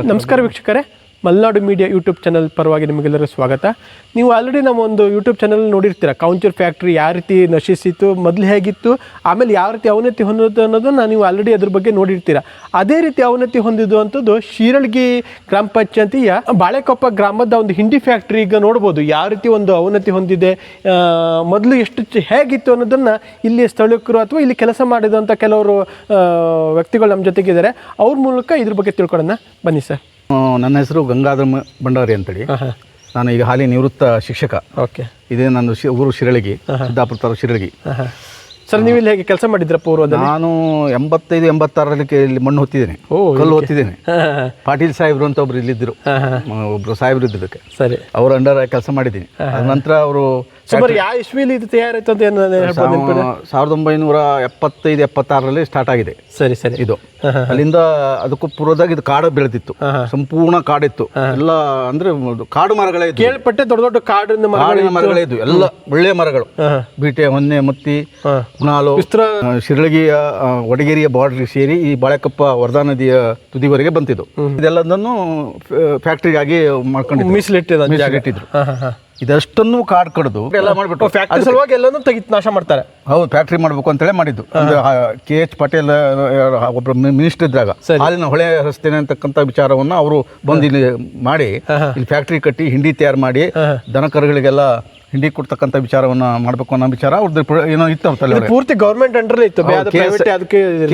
ನಮಸ್ಕಾರ ವೀಕ್ಷಕರೇ, Malenadu media YouTube channel ಪರವಾಗಿ ನಿಮಗೆಲ್ಲರಿಗೂ ಸ್ವಾಗತ. ನೀವು ಆಲ್ರೆಡಿ ನಮ್ಮ ಒಂದು ಯೂಟ್ಯೂಬ್ ಚಾನಲ್ ನೋಡಿರ್ತೀರ. ಕೌಂಚೂರ್ ಫ್ಯಾಕ್ಟ್ರಿ ಯಾವ ರೀತಿ ನಶಿಸಿತು, ಮೊದಲು ಹೇಗಿತ್ತು, ಆಮೇಲೆ ಯಾವ ರೀತಿ ಅವನತಿ ಹೊಂದಿದ್ದು ಅನ್ನೋದನ್ನು ನೀವು ಆಲ್ರೆಡಿ ಅದ್ರ ಬಗ್ಗೆ ನೋಡಿರ್ತೀರ. ಅದೇ ರೀತಿ ಅವನತಿ ಹೊಂದಿದ್ದು ಅಂಥದ್ದು ಶಿರಳಗಿ ಗ್ರಾಮ ಪಂಚಾಯತಿಯ ಬಾಳೆಕೊಪ್ಪ ಗ್ರಾಮದ ಒಂದು ಹಿಂಡಿ ಫ್ಯಾಕ್ಟ್ರಿ. ಈಗ ನೋಡ್ಬೋದು ಯಾವ ರೀತಿ ಒಂದು ಅವನತಿ ಹೊಂದಿದೆ, ಮೊದಲು ಎಷ್ಟು ಹೇಗಿತ್ತು ಅನ್ನೋದನ್ನು ಇಲ್ಲಿ ಸ್ಥಳೀಕರು ಅಥವಾ ಇಲ್ಲಿ ಕೆಲಸ ಮಾಡಿದಂಥ ಕೆಲವರು ವ್ಯಕ್ತಿಗಳು ನಮ್ಮ ಜೊತೆಗಿದ್ದಾರೆ. ಅವ್ರ ಮೂಲಕ ಇದ್ರ ಬಗ್ಗೆ ತಿಳ್ಕೊಳ್ಳೋಣ ಬನ್ನಿ ಸರ್. ನನ್ನ ಹೆಸರು ಗಂಗಾಧರ ಭಂಡಾರಿ ಅಂತೇಳಿ. ನಾನು ಈಗ ಹಾಲಿ ನಿವೃತ್ತ ಶಿಕ್ಷಕ. ಓಕೆ, ಇದೇ ನನ್ನ ಊರು ಶಿರಳಗಿ, ಸಿದ್ದಾಪುರ ತಾಲೂಕು ಶಿರಳಗಿ. ಸರ್, ನೀವು ಇಲ್ಲಿ ಹೇಗೆ ಕೆಲಸ ಮಾಡಿದ್ರ ಪೂರ್ವದಲ್ಲಿ? ನಾನು 85-86ರಲ್ಲಿ ಇಲ್ಲಿ ಮಣ್ಣು ಹೊತ್ತಿದ್ದೇನೆ, ಕಲ್ಲು ಹೊತ್ತಿದ್ದೇನೆ. ಪಾಟೀಲ್ ಸಾಹೇಬ್ರು ಅಂತ ಒಬ್ರು ಇಲ್ಲಿದ್ದರು, ಒಬ್ರು ಸಾಹೇಬ್ರು ಇದ್ದಕ್ಕೆ. ಸರಿ, ಅವ್ರ ಅಂಡರ್ ಕೆಲಸ ಮಾಡಿದ್ದೀನಿ. ಅದ ನಂತರ ಅವರು ಯಾವ ಇಸ್ವಿಲಿ ಇದು ತಯಾರಾಯ್ತು ಅಂತ 1975-76ರಲ್ಲಿ ಸ್ಟಾರ್ಟ್ ಆಗಿದೆ. ಸರಿ ಸರಿ. ಇದು ಅಲ್ಲಿಂದ ಅದಕ್ಕೂ ಪೂರ್ವದಾಗ ಇದು ಕಾಡು ಬೆಳೆದಿತ್ತು, ಸಂಪೂರ್ಣ ಕಾಡಿತ್ತು. ಎಲ್ಲ ಅಂದ್ರೆ ಕಾಡು ಮರಗಳೇ ಇತ್ತು. ಕೇಳ್ಪಟ್ಟೆ ದೊಡ್ಡ ದೊಡ್ಡ ಕಾಡಿನ ಮರಗಳೇ ಇದ್ವು, ಎಲ್ಲ ಒಳ್ಳೆಯ ಮರಗಳು. ಬೀಟೆ, ಹೊನ್ನೆ, ಮುತ್ತಿ, ಹುಣಾಲು, ಶಿರಳಗಿಯ ವಡಗೇರಿಯ ಬಾರ್ಡರ್ ಸೇರಿ ಈ ಬಾಳೆಕೊಪ್ಪ ವರ್ಧಾ ನದಿಯ ತುದಿವರೆಗೆ ಬಂತಿದ್ದು. ಇದೆಲ್ಲದನ್ನು ಫ್ಯಾಕ್ಟ್ರಿಗಾಗಿ ಮಾಡ್ಕೊಂಡು ಮೀಸಲಿಟ್ಟಿದ್ರು. ಇದಷ್ಟನ್ನು ಕಾಡು ಕಡಿದು ಎಲ್ಲ ಮಾಡಿಬಿಟ್ಟು ಫ್ಯಾಕ್ಟ್ರಿ ಸಲುವಾಗಿ ಎಲ್ಲನೂ ತೆಗಿತು, ನಾಶ ಮಾಡ್ತಾರೆ. ಹೌದು, ಫ್ಯಾಕ್ಟ್ರಿ ಮಾಡಬೇಕು ಅಂತೇಳಿ ಮಾಡಿದ್ದು. KH ಪಾಟೀಲ್ ಒಬ್ಬರು ಮಿನಿಸ್ಟರ್ ಇದ್ದಾಗ ಹಾಲಿನ ಹೊಳೆ ಹರಿಸ್ತೇನೆ ಅಂತಕ್ಕಂಥ ವಿಚಾರವನ್ನು ಅವರು ಬಂದು ಇಲ್ಲಿ ಮಾಡಿ ಇಲ್ಲಿ ಫ್ಯಾಕ್ಟ್ರಿ ಕಟ್ಟಿ ಹಿಂಡಿ ತಯಾರು ಮಾಡಿ ದನ ಕರುಗಳಿಗೆಲ್ಲ ಹಿಂಡಿ ಕೊಡ್ತಕ್ಕಂಥ ವಿಚಾರವನ್ನ ಮಾಡಬೇಕು ಅನ್ನೋ ವಿಚಾರ ಅವ್ರದ್ದು ಏನೋ ಇತ್ತು. ಪೂರ್ತಿ ಗವರ್ಮೆಂಟ್ ಅಂಡರ್ ಇತ್ತು.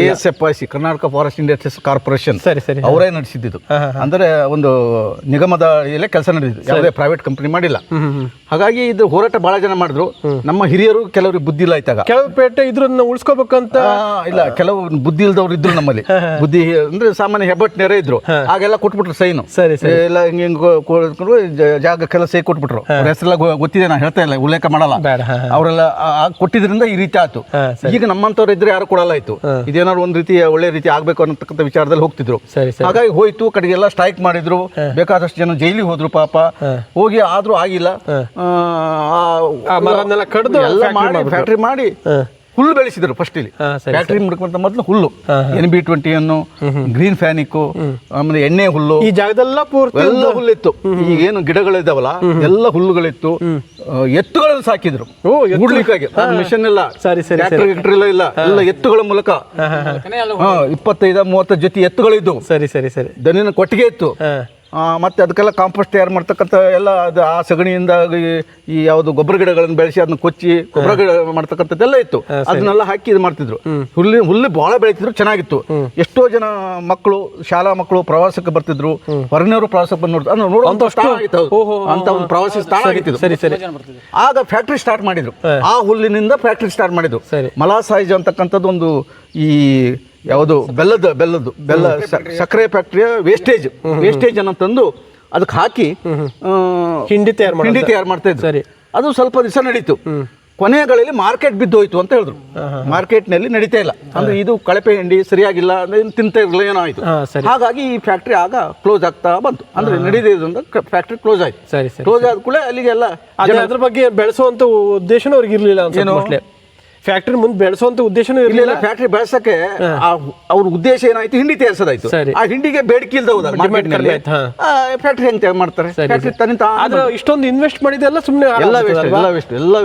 KSFIC, Karnataka forest industries corporation, ಅವರೇ ನಡೆಸಿದ್ದು. ಅಂದ್ರೆ ಒಂದು ನಿಗಮದ ಕೆಲಸ ನಡೆದಿದ್ದು, ಯಾವುದೇ ಪ್ರೈವೇಟ್ ಕಂಪನಿ ಮಾಡಿಲ್ಲ. ಹಾಗಾಗಿ ಇದು ಹೋರಾಟ ಬಹಳ ಜನ ಮಾಡಿದ್ರು. ನಮ್ಮ ಹಿರಿಯರು ಕೆಲವ್ರಿಗೆ ಬುದ್ಧಿ ಇಲ್ಲ ಆಯ್ತಾಗ. ಕೆಲವು ಪೇಟೆ ಇದ್ರನ್ನ ಉಳಿಸ್ಕೋಬೇಕಂತ ಇಲ್ಲ, ಕೆಲವು ಬುದ್ಧಿ ಇಲ್ದವ್ರು ಇದ್ರು ನಮ್ಮಲ್ಲಿ. ಬುದ್ಧಿ ಅಂದ್ರೆ ಸಾಮಾನ್ಯ ಹೆಬ್ಬಟ್ ನೆರೆ ಇದ್ರು, ಆಗೆಲ್ಲ ಕೊಟ್ಬಿಟ್ರು ಸೈನು. ಎಲ್ಲ ಹಿಂಗೆ ಜಾಗಕ್ಕೆಲ್ಲ ಸೈ ಕೊಟ್ಬಿಟ್ರು. ಹೆಸರೆಲ್ಲ ಗೊತ್ತಿದೆ, ನಾ ಹೇಳ್ತಾ ಇಲ್ಲ, ಉಲ್ಲೇಖ ಮಾಡಲ್ಲ. ಅವರೆಲ್ಲ ಕೊಟ್ಟಿದ್ರಿಂದ ಈ ರೀತಿ ಆಯ್ತು. ಈಗ ನಮ್ಮಂತವ್ರು ಇದ್ರೆ ಯಾರು ಕೊಡಲ್ಲ ಆಯ್ತು. ಇದೇನಾದ್ರು ಒಂದ್ ರೀತಿ ಒಳ್ಳೆ ರೀತಿ ಆಗ್ಬೇಕು ಅನ್ನತಕ್ಕಂಥ ವಿಚಾರದಲ್ಲಿ ಹೋಗ್ತಿದ್ರು. ಹಾಗಾಗಿ ಹೋಯ್ತು, ಕಡೆಗೆಲ್ಲ ಸ್ಟ್ರೈಕ್ ಮಾಡಿದ್ರು, ಬೇಕಾದಷ್ಟು ಜನ ಜೈಲಿಗೆ ಹೋದ್ರು ಪಾಪ. ಹೋಗಿ ಆದ್ರೂ ಆಗಿಲ್ಲ. ಫ್ಯಾಕ್ಟ್ರಿ ಮಾಡಿ ಹುಲ್ಲು ಬೆಳೆಸಿದ್ರು ಫಸ್ಟ್ ಇಲ್ಲಿ. ಫ್ಯಾಕ್ಟ್ರಿ ಮುಡ್ಕೊಂತ ಮೊದಲು ಹುಲ್ಲು, NB20 ಅನ್ನು, ಗ್ರೀನ್ ಫ್ಯಾನಿಕ್, ಆಮೇಲೆ ಎಣ್ಣೆ ಹುಲ್ಲು, ಈ ಜಾಗದೆಲ್ಲ ಎಲ್ಲ ಹುಲ್ಲಿತ್ತು. ಈಗೇನು ಗಿಡಗಳಿದಾವಲ್ಲ ಎಲ್ಲ ಹುಲ್ಲುಗಳಿತ್ತು. ಎತ್ತುಗಳನ್ನು ಸಾಕಿದ್ರು ಹುಡ್ಲಿಕ್ಕಾಗಿ. ಮಿಷನ್ ಇಲ್ಲ, ಇಲ್ಲ, ಎಲ್ಲ ಎತ್ತುಗಳ ಮೂಲಕ 25-30 ಜೊತೆ ಎತ್ತುಗಳಿದ್ದು. ಸರಿ ಸರಿ ಸರಿ. ದನಿನ ಕೊಟ್ಟಿಗೆ ಇತ್ತು. ಮತ್ತೆ ಅದಕ್ಕೆಲ್ಲ ಕಾಂಪೋಸ್ಟ್ ತಯಾರು ಮಾಡ್ತಕ್ಕಂಥ ಎಲ್ಲ ಅದು ಆ ಸಗಣಿಯಿಂದ ಈ ಯಾವುದು ಗೊಬ್ಬರ ಗಿಡಗಳನ್ನು ಬೆಳೆಸಿ ಅದನ್ನ ಕೊಚ್ಚಿ ಗೊಬ್ಬರ ಗಿಡ ಮಾಡ್ತಕ್ಕಂಥದ್ದೆಲ್ಲ ಇತ್ತು. ಅದನ್ನೆಲ್ಲ ಹಾಕಿ ಇದು ಮಾಡ್ತಿದ್ರು. ಹುಲ್ಲು ಬಹಳ ಬೆಳೀತಿದ್ರು, ಚೆನ್ನಾಗಿತ್ತು. ಎಷ್ಟೋ ಜನ ಮಕ್ಕಳು, ಶಾಲಾ ಮಕ್ಕಳು ಪ್ರವಾಸಕ್ಕೆ ಬರ್ತಿದ್ರು, ಹೊರಗಿನವರು ಪ್ರವಾಸಕ್ಕೆ ಬಂದು ನೋಡುವಂತ ಅಂತ ಒಂದು ಪ್ರವಾಸಿ ಸ್ಥಳ ಆಗಿತ್ತು. ಸರಿ ಸರಿ. ಆಗ ಫ್ಯಾಕ್ಟ್ರಿ ಸ್ಟಾರ್ಟ್ ಮಾಡಿದ್ರು. ಆ ಹುಲ್ಲಿನಿಂದ ಫ್ಯಾಕ್ಟ್ರಿ ಸ್ಟಾರ್ಟ್ ಮಾಡಿದ್ರು. ಮಲಾಸಾಯ್ಜ್ ಅಂತಕ್ಕಂಥದ್ದು ಒಂದು ಈ ಯಾವುದು ಬೆಲ್ಲ ಸಕ್ಕರೆ ಫ್ಯಾಕ್ಟ್ರಿಯ ವೇಸ್ಟೇಜ್ ಅನ್ನು ತಂದು ಅದಕ್ಕೆ ಹಾಕಿ ಹಿಂಡಿ ತಯಾರು ಮಾಡ್ತಾ ಇದ್ರು. ಅದು ಸ್ವಲ್ಪ ದಿವಸ ನಡೀತು. ಕೊನೆಗಳಲ್ಲಿ ಮಾರ್ಕೆಟ್ ಬಿದ್ದೋಯ್ತು ಅಂತ ಹೇಳಿದ್ರು. ಮಾರ್ಕೆಟ್ನಲ್ಲಿ ನಡೀತಾ ಇಲ್ಲ, ಅಂದ್ರೆ ಇದು ಕಳಪೆ ಹಿಂಡಿ ಸರಿಯಾಗಿಲ್ಲ, ತಿಂತ ಇರಲಿಲ್ಲ, ಏನೋ ಆಯ್ತು. ಹಾಗಾಗಿ ಈ ಫ್ಯಾಕ್ಟ್ರಿ ಆಗ ಕ್ಲೋಸ್ ಆಗ್ತಾ ಬಂತು. ಅಂದ್ರೆ ನಡೀದಿದ್ರಿಂದ ಫ್ಯಾಕ್ಟ್ರಿ ಕ್ಲೋಸ್ ಆಯ್ತು. ಕ್ಲೋಸ್ ಆದ ಕೂಡ ಅಲ್ಲಿಗೆಲ್ಲ ಅದ್ರ ಬಗ್ಗೆ ಬೆಳೆಸುವಂತ ಉದ್ದೇಶನೂ ಅವ್ರಿಗೆ ಇರ್ಲಿಲ್ಲ. ಫ್ಯಾಕ್ಟ್ರಿ ಮುಂದೆ ಬೆಳೆಸುವಂತ ಉದ್ದೇಶನೂ ಇರಲಿಲ್ಲ. ಫ್ಯಾಕ್ಟ್ರಿ ಬೆಳೆಸಕ್ಕೆ ಅವ್ರ ಉದ್ದೇಶ ಏನಾಯ್ತು, ಹಿಂಡಿ ತಯಾರಿಸೋದಾಯ್ತು. ಆ ಹಿಂಡಿಗೆ ಬೇಡಿಕೆ ಇಲ್ದ ಹೋದಾಗ ಫ್ಯಾಕ್ಟ್ರಿ ಹೆಂಗ್ ತಯಾರು ಮಾಡ್ತಾರೆ? ಇಷ್ಟೊಂದು ಇನ್ವೆಸ್ಟ್ ಮಾಡಿದೆಲ್ಲ ಸುಮ್ಮನೆ ಎಲ್ಲ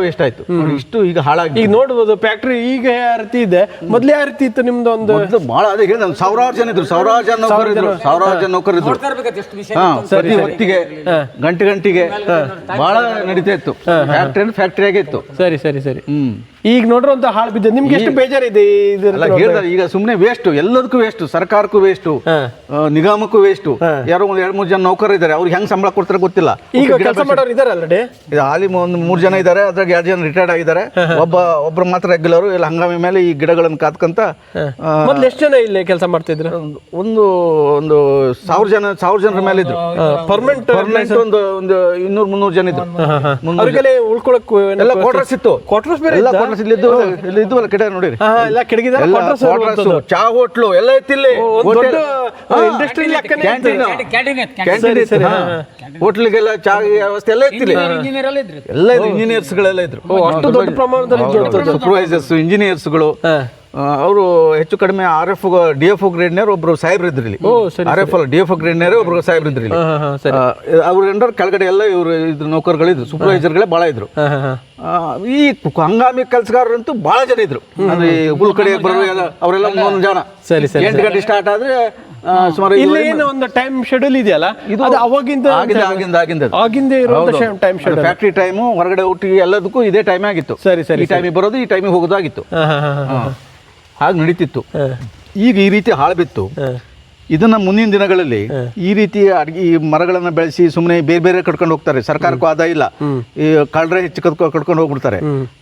ವೇಸ್ಟ್ ಆಯ್ತು. ಇಷ್ಟು ಈಗ ಹಾಳಾಗಿ ಈಗ ನೋಡ್ಬೋದು ಫ್ಯಾಕ್ಟ್ರಿ ಈಗ ಯಾವ ರೀತಿ ಇದೆ, ಮೊದ್ಲು ಯಾವ ರೀತಿ ಇತ್ತು ನಿಮ್ದು? ಒಂದು ಬಹಳ ಅದೇ ಹೇಳಿದ, ಸಾವಿರಾರು ಜನ ಇದ್ರು, ಸಾವಿರಾರು ಜನ ನೌಕರಿದ್ರು. ಪ್ರತಿ ಹೊತ್ತಿಗೆ ಗಂಟೆಗೆ ಬಹಳ ನಡೀತಾ ಇತ್ತು. ಫ್ಯಾಕ್ಟ್ರಿ ಆಗೇ ಇತ್ತು. ಸರಿ ಸರಿ ಸರಿ. ಈಗ ನೋಡ್ರಂತ ಹಾಳು ಬಿದ್ದ ನಿಮ್ಗೆ ಎಷ್ಟು ಬೇಜಾರಿದೆ? ಈಗ ಸುಮ್ಮನೆ ವೇಸ್ಟ್, ಎಲ್ಲದಕ್ಕೂ ವೇಸ್ಟ್, ಸರ್ಕಾರಕ್ಕೂ ವೇಸ್ಟ್, ನಿಗಮಕ್ಕೂ ವೇಸ್ಟ್. ಯಾರೋ 2-3 ಜನ ನೌಕರ ಇದ್ದಾರೆ, ಅವ್ರಿಗೆ ಹೆಂಗ್ ಸಂಬಳ ಕೊಡ್ತಾರೆ ಗೊತ್ತಿಲ್ಲ. ಈಗ ಕೆಲಸ ಮಾಡೋರು ಇದಾರೆ ಆಲ್ರೆಡಿ. ಹಾಲಿ 3 ಜನ ಇದ್ದಾರೆ, ಅದ್ರಾಗ 2 ಜನ ರಿಟೈರ್ಡ್ ಆಗಿದ್ದಾರೆ. ಒಬ್ರು ಮಾತ್ರ ರೆಗ್ಯುಲರ್. ಇಲ್ಲ ಹಂಗಾಮಿ ಮೇಲೆ ಈ ಗಿಡಗಳನ್ನು ಕಾತ್ಕಂತ. ಮೊದ್ಲು ಎಷ್ಟು ಜನ ಇಲ್ಲೇ ಕೆಲಸ ಮಾಡ್ತಿದ್ರು? ಒಂದು 1000 ಜನರ ಮೇಲೆ ಇದ್ರು. ಪರ್ಮನೆಂಟ್ ಒಂದು 200-300 ಜನ ಇದ್ರು. ಉಳ್ಕೊಳಕ್ ಎಲ್ಲ ಕ್ವಾರ್ಟರ್ಸ್ ಇತ್ತು. ಕ್ವಾರ್ಟರ್ಸ್ ಬೇರೆ ಇದ್ವಲ್ಲ ಕಡೆ ನೋಡಿರಿ, ಚಾ ಹೋಟ್ಲು ಎಲ್ಲ ಇತ್ತು ಇಲ್ಲಿ. ಹೋಟ್ಲಿಗೆಲ್ಲ ಚಾ ವ್ಯವಸ್ಥೆ ಎಲ್ಲ ಇತ್ತು. ಎಲ್ಲ ಇಂಜಿನಿಯರ್ಸ್ ಗಳೆಲ್ಲ ಇದ್ರು, ಅಷ್ಟು ದೊಡ್ಡ ಪ್ರಮಾಣದಲ್ಲಿ ಸೂಪರ್ವೈಸರ್ಸ್, ಇಂಜಿನಿಯರ್ಸ್ಗಳು ಅವರು ಹೆಚ್ಚು ಕಡಿಮೆ RF DFO ಗ್ರೇಡ್ನೇರು ಒಬ್ರು ಸಾಹೇಬ್ರು ಇದ್ರಿ ಇಲ್ಲಿ. RF ಅಲ್ಲ DFO ಗ್ರೇಡ್ನೇರು ಒಬ್ರು ಸಾಹೇಬ್ರು ಇದ್ರಿ ಇಲ್ಲಿ. ಅವ್ರ ಅಂಡರ್ ಕೆಳಗಡೆ ಎಲ್ಲ ಇವರು ಇದ್ರು ನೌಕರಗಳಿದ್ರು, ಸೂಪರ್ವೈಸರ್ಗಳೇ ಭಾಳ ಇದ್ರು. ಈ ಹಂಗಾಮಿ ಕೆಲಸಗಾರರಂತೂ ಭಾಳ ಜನ ಇದ್ರು. ಅಂದ್ರೆ ಹುಲ್ ಕಡೆ ಬರೋ ಅವರೆಲ್ಲ 3 ಜನ. 8 ಗಂಟೆ ಸ್ಟಾರ್ಟ್ ಆದ್ರೆ ಸುಮಾರು ಒಂದು ಟೈಮ್ ಶೆಡ್ಯೂಲ್ ಇದೆಯಲ್ಲ, ಇದು ಅವಾಗಿಂದ ಟೈಮ್ ಶೆಡ್ಯೂಲ್, ಫ್ಯಾಕ್ಟ್ರಿ ಟೈಮು, ಹೊರಗಡೆ ಊಟಿಗೆ ಎಲ್ಲದಕ್ಕೂ ಇದೇ ಟೈಮ್ ಆಗಿತ್ತು. ಈ ಟೈಮಿಗೆ ಬರೋದು, ಈ ಟೈಮಿಗೆ ಹೋಗೋದಾಗಿತ್ತು. ಹಾಗೆ ನಡೀತಿತ್ತು. ಈಗ ಈ ರೀತಿ ಹಾಳು ಬಿತ್ತು. ಇದನ್ನ ಮುಂದಿನ ದಿನಗಳಲ್ಲಿ ಈ ರೀತಿ ಈ ಮರಗಳನ್ನ ಬೆಳೆಸಿ ಸುಮ್ಮನೆ ಬೇರೆ ಬೇರೆ ಕಟ್ಕೊಂಡು ಹೋಗ್ತಾರೆ. ಸರ್ಕಾರಕ್ಕೂ ಆದಾಯ ಇಲ್ಲ, ಈ ಕಳ್ಳರೆ ಹೆಚ್ಚು ಕಟ್ಕೊಂಡು ಹೋಗ್ಬಿಡ್ತಾರೆ.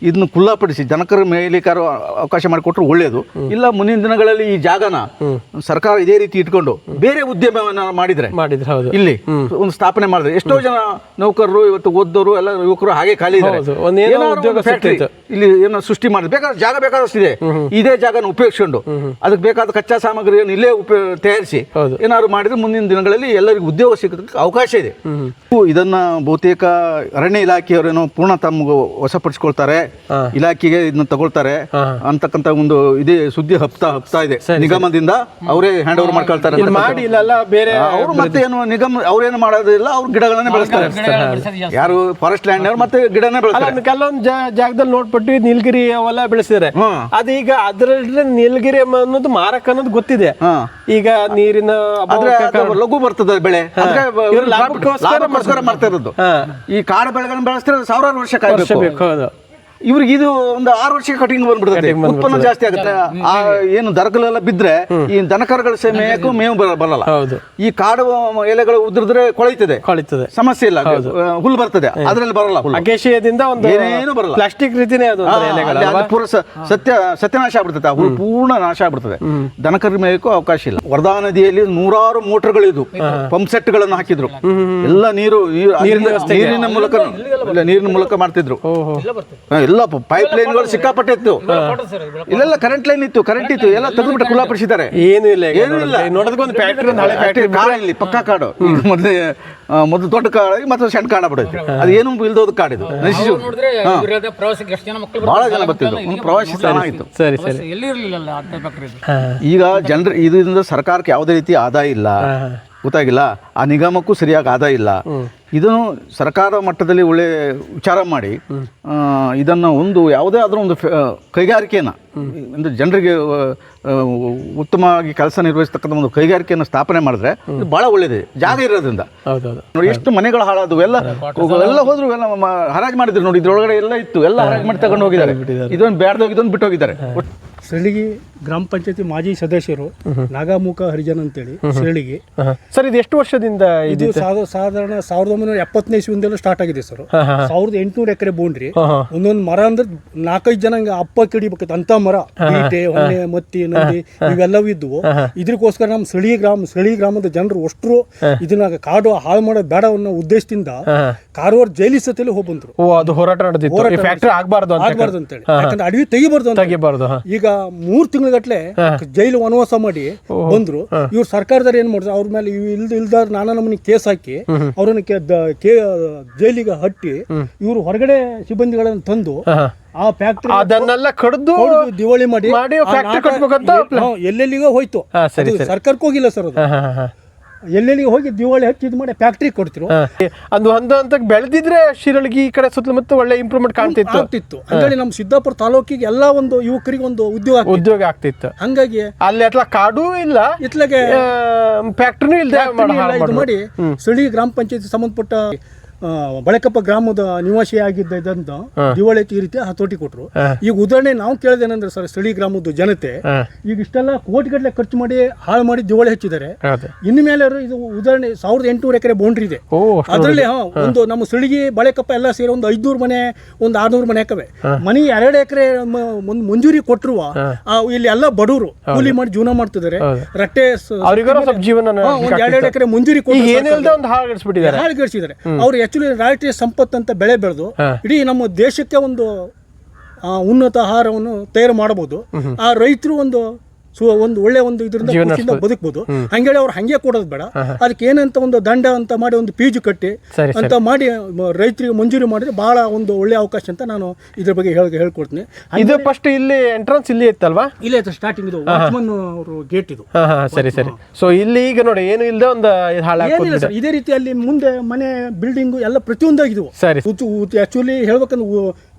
ಇದನ್ನ ಖುಲ್ಲಾಪಡಿಸಿ ಜನಕರ ಮೇಲಿಕಾರ ಅವಕಾಶ ಮಾಡಿಕೊಟ್ರು ಒಳ್ಳೇದು. ಇಲ್ಲ ಮುಂದಿನ ದಿನಗಳಲ್ಲಿ ಈ ಜಾಗನ ಸರ್ಕಾರ ಇದೇ ರೀತಿ ಇಟ್ಕೊಂಡು ಬೇರೆ ಉದ್ಯಮವನ್ನ ಮಾಡಿದ್ರೆ ಇಲ್ಲಿ ಒಂದು ಸ್ಥಾಪನೆ ಮಾಡಿದ್ರೆ, ಎಷ್ಟೋ ಜನ ನೌಕರರು ಇವತ್ತು ಓದೋರು ಎಲ್ಲ ಯುವಕರು ಹಾಗೆ ಖಾಲಿ ಇದ್ದಾರೆ. ಇಲ್ಲಿ ಏನೋ ಸೃಷ್ಟಿ ಮಾಡಿದ್ರೆ ಬೇಕಾದ ಜಾಗ ಬೇಕಾದಷ್ಟಿದೆ. ಇದೇ ಜಾಗನ ಉಪಯೋಗಿಸ್ಕೊಂಡು ಅದಕ್ಕೆ ಬೇಕಾದ ಕಚ್ಚಾ ಸಾಮಗ್ರಿಯನ್ನು ಇಲ್ಲೇ ತಯಾರಿಸಿ ಏನಾದ್ರು ಮಾಡಿದ್ರೆ ಮುಂದಿನ ದಿನಗಳಲ್ಲಿ ಎಲ್ಲರಿಗೂ ಉದ್ಯೋಗ ಸಿಗೋದಕ್ಕೆ ಅವಕಾಶ ಇದೆ. ಇದನ್ನ ಬಹುತೇಕ ಅರಣ್ಯ ಇಲಾಖೆಯವರೇನೋ ಪೂರ್ಣ ತಮ್ಮ ವಶಪಡಿಸ್ಕೊಳ್ತಾರೆ, ಇಲಾಖೆಗೆ ಇದನ್ನ ತಗೊಳ್ತಾರೆ ಅಂತಕ್ಕಂಥ ಒಂದು ಇದೇ ಸುದ್ದಿ ಹಬ್ತಾ ಇದೆ. ನಿಗಮದಿಂದ ಅವರೇ ಹ್ಯಾಂಡ್ ಓವರ್ ಮಾಡ್ಕೊಳ್ತಾರೆ. ಅವರು ಮತ್ತೆ ಏನು ನಿಗಮ ಅವ್ರೇನು ಮಾಡೋದಿಲ್ಲ, ಅವ್ರು ಗಿಡಗಳನ್ನೇ ಬೆಳೆಸ್ತಾರೆ. ಯಾರು ಫಾರೆಸ್ಟ್ ಲ್ಯಾಂಡ್ ಅವ್ರು ಮತ್ತೆ ಗಿಡನೇ ಬೆಳೆಸ್ತಾರೆ. ಕೆಲವೊಂದು ಜಾಗದಲ್ಲಿ ನೋಡ್ಬಿಟ್ಟು ನೀಲಗಿರಿ ಅವೆಲ್ಲ ಬೆಳೆಸಿದ್ದಾರೆ. ಅದೀಗ ಅದರಲ್ಲಿ ನೀಲಗಿರಿ ಅನ್ನೋದು ಮಾರಕ ಅನ್ನೋದು ಗೊತ್ತಿದೆ. ಈಗ ನೀರಿನ ಲಘು ಬರ್ತದೆ ಬೆಳೆ, ಲಾಭಕ್ಕೋಸ್ಕರ ಮಾಡ್ತಾ ಇರೋದು. ಈ ಕಾಡು ಬೆಳೆಗಳನ್ನ ಬೆಳೆಸಿದ್ರೆ 1000 ವರ್ಷ ಕಾಯ್ಬೇಕು. ಇವ್ರಿಗೆ ಇದು ಒಂದು 6 ವರ್ಷಕ್ಕೆ ಕಟಿಂಗ್ ಬಂದ್ಬಿಡುತ್ತೆ, ಉತ್ಪನ್ನ ಜಾಸ್ತಿ ಆಗುತ್ತೆ. ಏನು ದರಗಲೆಲ್ಲ ಬಿದ್ರೆ ಈ ದನಕರುಗಳ ಮೇಯಕ್ಕೂ ಮೇವು ಬರಲ್ಲ. ಈ ಕಾಡು ಎಲೆಗಳು ಉದುರಿದ್ರೆ ಕೊಳಿತದೆ, ಸಮಸ್ಯೆ ಇಲ್ಲ. ಹುಲ್ಲು ಬರ್ತದೆ, ಅದ್ರಲ್ಲಿ ಬರಲ್ಲ. ಅಗೇಶಿಯದಿಂದ ಏನೇನು ಬರಲ್ಲ, ಪ್ಲಾಸ್ಟಿಕ್ ರೀತಿನೇ ಅದು ಪೂರ ಸತ್ಯನಾಶ ಆಗ್ಬಿಡ್ತದೆ. ಹುಲ್ಲು ಪೂರ್ಣ ನಾಶ ಆಗ್ಬಿಡ್ತದೆ. ದನಕರ ಮೇಯಕ್ಕೂ ಅವಕಾಶ ಇಲ್ಲ. ವರ್ಧಾ ನದಿಯಲ್ಲಿ 100 ಮೋಟರ್ಗಳಿದ್ವು, ಪಂಪ್ ಸೆಟ್ ಗಳನ್ನು ಹಾಕಿದ್ರು. ಎಲ್ಲ ನೀರಿನ ಮೂಲಕ ಮಾಡ್ತಿದ್ರು. ಎಲ್ಲ ಪೈಪ್ ಲೈನ್ಗಳು ಸಿಕ್ಕಾಪಟ್ಟೆ ಇತ್ತು. ಇಲ್ಲೆಲ್ಲ ಕರೆಂಟ್ ಲೈನ್ ಇತ್ತು, ಕರೆಂಟ್ ಇತ್ತು, ಎಲ್ಲ ತೆಗೆದುಬಿಟ್ಟು ಖುಲ್ಲಾಪಡಿಸಿದ್ದಾರೆ. ಏನು ಇಲ್ಲ ನೋಡೋದಕ್ಕೊಂದು ಫ್ಯಾಕ್ಟ್ರಿ ಪಕ್ಕಾ ಕಾಡು. ಮೊದಲು ದೊಡ್ಡ ಕಾಡು ಮತ್ತೆ ಸಣ್ಣ ಕಾಡು ಬಿಡುತ್ತೆ. ಅದು ಏನು ಇಲ್ದೋದು ಕಾಡಿದು ನಶಿಸು. ಬಹಳ ಜನ ಬರ್ತಿದ್ರು, ಪ್ರವಾಸಿ ಸ್ಥಾನ ಆಯಿತು. ಈಗ ಜನರು ಇದರಿಂದ ಸರ್ಕಾರಕ್ಕೆ ಯಾವುದೇ ರೀತಿ ಆದಾಯ ಇಲ್ಲ, ಗೊತ್ತಾಗಿಲ್ಲ. ಆ ನಿಗಮಕ್ಕೂ ಸರಿಯಾಗಿ ಆದಾಯ ಇಲ್ಲ. ಇದನ್ನು ಸರ್ಕಾರ ಮಟ್ಟದಲ್ಲಿ ಒಳ್ಳೆ ವಿಚಾರ ಮಾಡಿ ಇದನ್ನು ಒಂದು ಯಾವುದೇ ಆದರೂ ಒಂದು ಕೈಗಾರಿಕೆಯನ್ನು ಅಂದರೆ ಜನರಿಗೆ ಉತ್ತಮವಾಗಿ ಕೆಲಸ ನಿರ್ವಹಿಸ್ತಕ್ಕಂಥ ಒಂದು ಕೈಗಾರಿಕೆಯನ್ನು ಸ್ಥಾಪನೆ ಮಾಡಿದ್ರೆ ಇದು ಭಾಳ ಒಳ್ಳೆಯದಿದೆ. ಜಾಗ ಇರೋದ್ರಿಂದ ನೋಡಿ ಎಷ್ಟು ಮನೆಗಳು ಹಾಳಾದವು. ಎಲ್ಲ ಹೋದ್ರು, ಎಲ್ಲ ಹರಾಜು ಮಾಡಿದ್ರು ನೋಡಿ. ಇದ್ರೊಳಗಡೆ ಎಲ್ಲ ಇತ್ತು, ಎಲ್ಲ ಹರಾಜು ಮಾಡಿ ತಗೊಂಡು ಹೋಗಿದ್ದಾರೆ. ಇದೊಂದು ಬ್ಯಾಡ್ದೋಗಿ ಇದೊಂದು ಬಿಟ್ಟು ಹೋಗಿದ್ದಾರೆ. ಸರಳಿಗಿ ಗ್ರಾಮ ಪಂಚಾಯತಿ ಮಾಜಿ ಸದಸ್ಯರು ನಾಗಮುಖ ಹರಿಜನ್ ಅಂತೇಳಿ ಸರಳಿಗಿ. ಸರ್ ಇದು ಎಷ್ಟು ವರ್ಷದಿಂದ ಇದು ಸಾಧಾರಣ 1970ನೇ ಇಸ್ವಿಯಿಂದಲೂ ಸ್ಟಾರ್ಟ್ ಆಗಿದೆ ಸರ್. 1800 ಎಕರೆ ಬೌಂಡ್ರಿ. ಒಂದೊಂದು ಮರ ಅಂದ್ರೆ 4-5 ಜನ ಅಪ್ಪ ಕಿಡಿಬೇಕಂತ ಅಂತ ಮರ, ಬೀಟೆ, ಹೊನ್ನೆ, ಮತ್ತಿ, ನಂದಿ ಇವೆಲ್ಲವೂ ಇದ್ವು. ಇದಕ್ಕೋಸ್ಕರ ನಮ್ಮ ಸಳಿ ಗ್ರಾಮದ ಜನರು ಅಷ್ಟರು ಇದನ್ನ ಕಾಡು ಹಾಳು ಮಾಡೋದು ಬೇಡ ಅನ್ನೋ ಉದ್ದೇಶದಿಂದ ಕಾರವಾರ ಜೈಲಿ ಸತಿಯಲ್ಲಿ ಹೋಗಿ ಬಂದ್ರು. ಅದು ಹೋರಾಟ ನಡೆದಿತ್ತು, ಫ್ಯಾಕ್ಟರಿ ಆಗಬಾರ್ದು ಅಂತೇಳಿ. ಯಾಕಂದ್ರೆ ಅಡವಿ ತೆಗಿಬಾರ್ದು. ಈಗ 3 ತಿಂಗಳಗಟ್ಲೆ ಜೈಲು ವನವಾಸ ಮಾಡಿ ಬಂದ್ರು. ಇವ್ರು ಸರ್ಕಾರದವ್ರು ಏನ್ ಮಾಡಿದ್ರು, ಅವ್ರ ಮೇಲೆ ಇಲ್ದಾರ ನಾನಾ ನಮೂನಿ ಕೇಸ್ ಹಾಕಿ ಅವ್ರನ್ನ ಜೈಲಿಗೆ ಹಟ್ಟಿ ಇವರು ಹೊರಗಡೆ ಸಿಬ್ಬಂದಿಗಳನ್ನು ತಂದು ಆ ಫ್ಯಾಕ್ಟರಿ ಅದನ್ನೆಲ್ಲ ಕಡ್ದು ದಿವಾಳಿ ಮಾಡಿ ಎಲ್ಲೆಲ್ಲಿಗೋ ಹೋಯ್ತು. ಸರ್ಕಾರಕ್ಕೆ ಹೋಗಿಲ್ಲ ಸರ್. ಅದು ಎಲ್ಲೆಲ್ಲಿಗೆ ಹೋಗಿ ದಿವಾಳಿ ಹಚ್ಚಿ ಇದು ಮಾಡಿ ಫ್ಯಾಕ್ಟ್ರಿ ಕೊಡ್ತಿರು. ಅದು ಹಂತ ಬೆಳೆದಿದ್ರೆ ಶಿರಳಗಿ ಈ ಕಡೆ ಸುತ್ತಮುತ್ತ ಒಳ್ಳೆ ಇಂಪ್ರೂವ್ಮೆಂಟ್ ಕಾಣ್ತಿತ್ತು. ಹಂಗಾಗಿ ನಮ್ಮ ಸಿದ್ದಾಪುರ ತಾಲೂಕಿಗೆ ಎಲ್ಲ ಒಂದು ಯುವಕರಿಗೆ ಒಂದು ಉದ್ಯೋಗ ಆಗ್ತಿತ್ತು. ಹಂಗಾಗಿ ಅಲ್ಲಿ ಅತ್ಲ ಕಾಡು ಇಲ್ಲ, ಇತ್ಲಾಗೆ ಫ್ಯಾಕ್ಟ್ರಿನೂ ಇಲ್ಲ. ಇದು ಮಾಡಿ ಸಳಿ ಗ್ರಾಮ ಪಂಚಾಯತಿ ಸಂಬಂಧಪಟ್ಟ ಬಳಕಪ್ಪ ಗ್ರಾಮದ ನಿವಾಸಿ ಆಗಿದ್ದಂತ ದಿವಾಳಿ ಈ ರೀತಿ ಹತೋಟಿ ಕೊಟ್ರು. ಈಗ ಉದಾಹರಣೆ ನಾವು ಕೇಳಿದೇನಂದ್ರೆ ಸರ್, ಸ್ಥಳೀಯ ಗ್ರಾಮದ ಜನತೆ ಈಗ ಇಷ್ಟೆಲ್ಲ ಕೋಟಿಗಟ್ಟಲೆ ಖರ್ಚು ಮಾಡಿ ಹಾಳು ಮಾಡಿ ದಿವಾಳಿ ಹಚ್ಚಿದ್ದಾರೆ. ಇನ್ನು ಮೇಲೆ ಇದು ಉದಾಹರಣೆ 1800 ಎಕರೆ ಬೌಂಡ್ರಿ ಇದೆ. ಅದರಲ್ಲಿ ಒಂದು ನಮ್ಮ ಸ್ಥಳೀಯ ಬಳಕಪ್ಪ ಎಲ್ಲ ಸೇರಿ ಒಂದು 500 ಮನೆ, ಒಂದು 600 ಮನೆ ಹಾಕವೆ. ಮನೆ 2 ಎಕರೆ ಮಂಜೂರಿ ಕೊಟ್ಟರು. ಇಲ್ಲಿ ಎಲ್ಲ ಬಡವರು ಕೂಲಿ ಮಾಡಿ ಜೀವನ ಮಾಡ್ತಿದ್ದಾರೆ. ರಟ್ಟೆ 2 ಎಕರೆ ಮಂಜೂರಿ ಕೊಟ್ಟು ಹಾಳುಗೆಡಿಸಿದ್ದಾರೆ. ಅವ್ರು ಆಕ್ಚುಲಿ ರಾಷ್ಟ್ರೀಯ ಸಂಪತ್ತು ಅಂತ ಬೆಳೆ ಬೆಳೆದು ಇಡೀ ನಮ್ಮ ದೇಶಕ್ಕೆ ಒಂದು ಉನ್ನತ ಆಹಾರವನ್ನು ತಯಾರು ಮಾಡಬಹುದು. ಆ ರೈತರು ಒಂದು ಒಂದು ಒಳ್ಳೆ ಒಂದು ಇದರಿಂದ ಖುಷಿಯಿಂದ ಬದುಕಬಹುದು. ಹಂಗೇಳಿ ಅವ್ರು ಹಂಗೆ ಕೊಡೋದು ಬೇಡ, ಅದಕ್ಕೆ ಏನಂತ ಒಂದು ದಂಡ ಅಂತ ಮಾಡಿ ಒಂದು ಫೀಜು ಕಟ್ಟಿ ಅಂತ ಮಾಡಿ ರೈತರಿಗೆ ಮಂಜೂರಿ ಮಾಡಿದ್ರೆ ಬಹಳ ಒಂದು ಒಳ್ಳೆ ಅವಕಾಶ ಅಂತ ನಾನು ಇದ್ರ ಬಗ್ಗೆ ಹೇಳ್ಕೊಡ್ತೀನಿ. ಇದು ಫಸ್ಟ್ ಇಲ್ಲಿ ಎಂಟ್ರೆನ್ಸ್ ಇಲ್ಲಿ ಇತ್ತಲ್ವಾ? ಇಲ್ಲೇ ಸ್ಟಾರ್ಟಿಂಗ್ ಇದು ವಾಚ್ಮನ್ ಅವರು ಗೇಟ್ ಇದು. ಸರಿ ಸರಿ. ಸೊ ಇಲ್ಲಿ ಈಗ ನೋಡಿ ಏನು ಇಲ್ಲದೆ ಒಂದು ಏನಿಲ್ಲ ಸರ್, ಇದೇ ರೀತಿ ಅಲ್ಲಿ ಮುಂದೆ ಮನೆ ಬಿಲ್ಡಿಂಗ್ ಎಲ್ಲ ಪ್ರತಿಯೊಂದಾಗಿದ್ವು. ಸರಿ. ಆಕ್ಚುಲಿ ಹೇಳ್ಬೇಕಂದ್ರೆ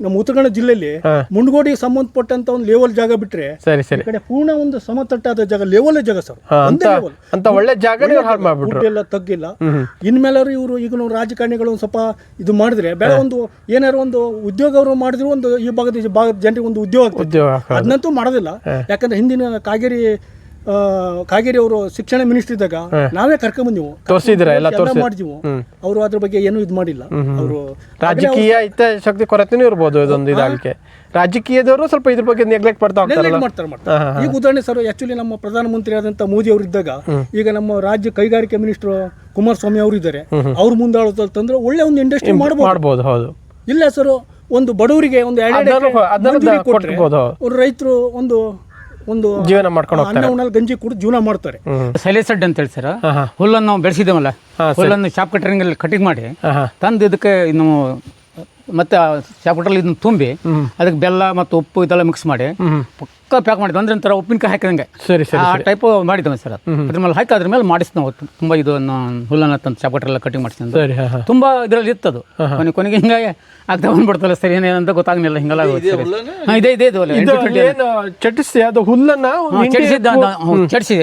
ನಮ್ಮ ಉತ್ತರ ಕನ್ನಡ ಜಿಲ್ಲೆಯಲ್ಲಿ ಮುಂಡಗೋಡಿಗೆ ಸಂಬಂಧಪಟ್ಟಂತ ಒಂದು ಲೇವಲ್ ಜಾಗ ಬಿಟ್ರೆ ಸರಿ ಸರಿ ಕಡೆ ಪೂರ್ಣ ಒಂದು ಸಮತಟ್ಟಾದ ಜಾಗ, ಲೇವಲ್ ಜಾಗ ಸರ್. ಅಂತ ಒಳ್ಳೆ ಜಾಗ ಎಲ್ಲ ತಗ್ಗಿಲ್ಲ. ಇನ್ಮೇಲೆ ಇವರು ಈಗ ರಾಜಕಾರಣಿಗಳು ಒಂದು ಸ್ವಲ್ಪ ಇದು ಮಾಡಿದ್ರೆ ಬೇಡ, ಒಂದು ಏನಾರು ಒಂದು ಉದ್ಯೋಗ ಅವರು ಮಾಡಿದ್ರು ಒಂದು ಈ ಭಾಗದ ಜನರಿಗೆ ಒಂದು ಉದ್ಯೋಗ ಅದನ್ನಂತೂ ಮಾಡೋದಿಲ್ಲ. ಯಾಕಂದ್ರೆ ಹಿಂದಿನ ಕಾಗೇರಿ ಅವರು ಶಿಕ್ಷಣ ಮಿನಿಸ್ಟರ್ ಇದ್ದಾಗ ನಾವೇ ಕರ್ಕೊಂಡ್ಬಂದಿವು, ಮಾಡಿದ್ವು. ಅವರು ಅದ್ರ ಬಗ್ಗೆ ಏನು ಇದು ಮಾಡಿಲ್ಲ. ಅವರು ರಾಜಕೀಯ ಹಿತಾಸಕ್ತಿ ಕೊರತೆನೂ ಇರ್ಬೋದು ಇದೊಂದು ಇದಕ್ಕೆ. ರಾಜಕೀಯದವರು ಸ್ವಲ್ಪ ಇದ್ರ ಬಗ್ಗೆ ನೆಗ್ಲೆಕ್ಟ್ ಮಾಡ್ತಾರೆ. ಈಗ ಉದಾಹರಣೆ ಸರ್, ಆಕ್ಚುಲಿ ನಮ್ಮ ಪ್ರಧಾನಮಂತ್ರಿ ಆದಂತ ಮೋದಿ ಅವರು ಇದ್ದಾಗ ಈಗ ನಮ್ಮ ರಾಜ್ಯ ಕೈಗಾರಿಕೆ ಮಿನಿಸ್ಟರ್ ಕುಮಾರಸ್ವಾಮಿ ಅವರು ಇದ್ದಾರೆ. ಅವ್ರು ಮುಂದಾಳೋದಂದ್ರೆ ಒಳ್ಳೆ ಒಂದು ಇಂಡಸ್ಟ್ರಿ ಮಾಡಬಹುದು. ಹೌದು. ಇಲ್ಲ ಸರ್, ಒಂದು ಬಡವರಿಗೆ ಒಂದು ರೈತರು ಒಂದು ಜೀವನ ಮಾಡ್ಕೊಂಡು ಅನ್ನ ಗಂಜಿ ಕೂಡ ಜೀವನ ಮಾಡ್ತಾರೆ. ಸೈಲೇಸಡ್ ಅಂತ ಹೇಳಿ ಸರ್, ಹುಲ್ಲನ್ನು ನಾವು ಬೆಳೆಸಿದ್ದೇವಲ್ಲ, ಹುಲ್ಲನ್ನು ಶಾಪ್ ಕಟರಿಂಗ್ ಅಲ್ಲಿ ಕಟಿಂಗ್ ಮಾಡಿ ತಂದು ಇದಕ್ಕೆ ಇನ್ನು ಮತ್ತೆ ಶಾಪ್ ಕಟರಲ್ಲಿ ಇದನ್ನ ತುಂಬಿ ಅದಕ್ಕೆ ಬೆಲ್ಲ ಮತ್ತು ಉಪ್ಪು ಇದೆಲ್ಲ ಮಿಕ್ಸ್ ಮಾಡಿ ಪಕ್ಕ ಪ್ಯಾಕ್ ಮಾಡಿದ್ವಿ. ಅಂದ್ರೆ ಒಂಥರ ಉಪ್ಪಿನಕಾಯಿ ಹಾಕಿದಂಗೆ ಆ ಟೈಪ್ ಮಾಡಿದ್ದೇವೆ ಸರ್. ಅದ್ರ ಮೇಲೆ ಹಾಕಿ ಅದ್ರ ಮೇಲೆ ಮಾಡಿಸಿ ನಾವು ತುಂಬಾ ಇದನ್ನು ಹುಲ್ಲನ್ನು ತಂದು ಶಾಪ್ ಕಟರೆಲ್ಲ ಕಟಿಂಗ್ ಮಾಡಿಸ್ತೀವಿ. ತುಂಬಾ ಇದರಲ್ಲಿ ಇತ್ತದು. ಕೊನೆಗೆ ಹಿಂಗಾಗಿ ಆಗ್ತಾ ಬಂದ್ಬಿಡ್ತಲ್ಲ ಸರ್, ಏನೇನಂತ ಗೊತ್ತಾಗ್ಲಿಲ್ಲ. ಹಿಂಗೆಲ್ಲ ಚಟಿಸಿ ಅದು ಹುಲ್ಲನ್ನ ಚಡಿಸಿ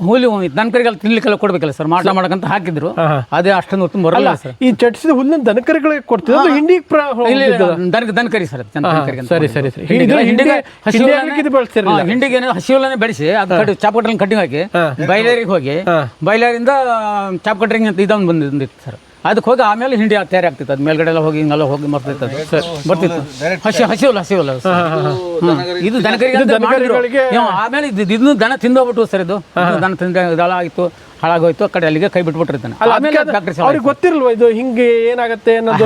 ಹುಲಿ ದನಕರಿಗೆಲ್ಲ ತಿನ್ಲಿಕ್ಕೆಲ್ಲ ಕೊಡ್ಬೇಕಲ್ಲ ಸರ್, ಮಾಟ ಮಾಡಕಂತ ಹಾಕಿದ್ರು. ಅದೇ ಅಷ್ಟೊಂದು ತುಂಬ ಬರಲ್ಲ ಸರ್. ಈ ಚಟಿಸಿದ ಹುಲ್ಲನ್ನ ದನಕರಿಗಳಿಗೆ ಕೊಡ್ತೀವಿ, ದನಕರಿ ಸರ್. ಸರಿ ಸರಿ. ಹಿಂಡಿಗೆ ಹಸಿ ಹುಲ್ಲನ್ನೇ ಬೆಳೆಸಿ ಅದು ಚಾಪ್ ಕಟ್ರಿಂಗ್ ಕಟ್ಟಿಂಗ್ ಹಾಕಿ ಬೈಲೇರಿಗೆ ಹೋಗಿ ಬೈಲೇರಿಂದ ಚಾಪ್ ಕಟ್ರಿಂಗ್ ಅಂತ ಇದೊಂದು ಬಂದಿತ್ತು ಸರ್. ಅದಕ್ಕೆ ಹೋಗಿ ಆಮೇಲೆ ಹಿಂಡಿ ತಯಾರಿ ಆಗ್ತಿತ್ತು. ಅದು ಮೇಲ್ಗಡೆ ಎಲ್ಲ ಹೋಗಿ ಹಿಂಗೆಲ್ಲ ಹೋಗಿ ಬರ್ತಿತ್ತು. ಬರ್ತಿತ್ತು ಹಸಿ ಹುಲ್ಲ ಇದು ದನಕರಿಗೆ. ಆಮೇಲೆ ಇದನ್ನು ದನ ತಿಂದೋಗ್ಬಿಟ್ಟು ಸರ್, ಇದು ದನ ತಿಂದ ಇದೆಲ್ಲ ಆಯಿತು, ಹಾಳಾಗೋಯ್ತು. ಆ ಕಡೆ ಅಲ್ಲಿಗೆ ಕೈ ಬಿಟ್ಬಿಟ್ಟಿರ್ತಾನೆ. ಅವ್ರಿಗೆ ಗೊತ್ತಿರಲ್ವ ಇದು ಹಿಂಗೆ ಏನಾಗತ್ತೆ ಅನ್ನೋದು?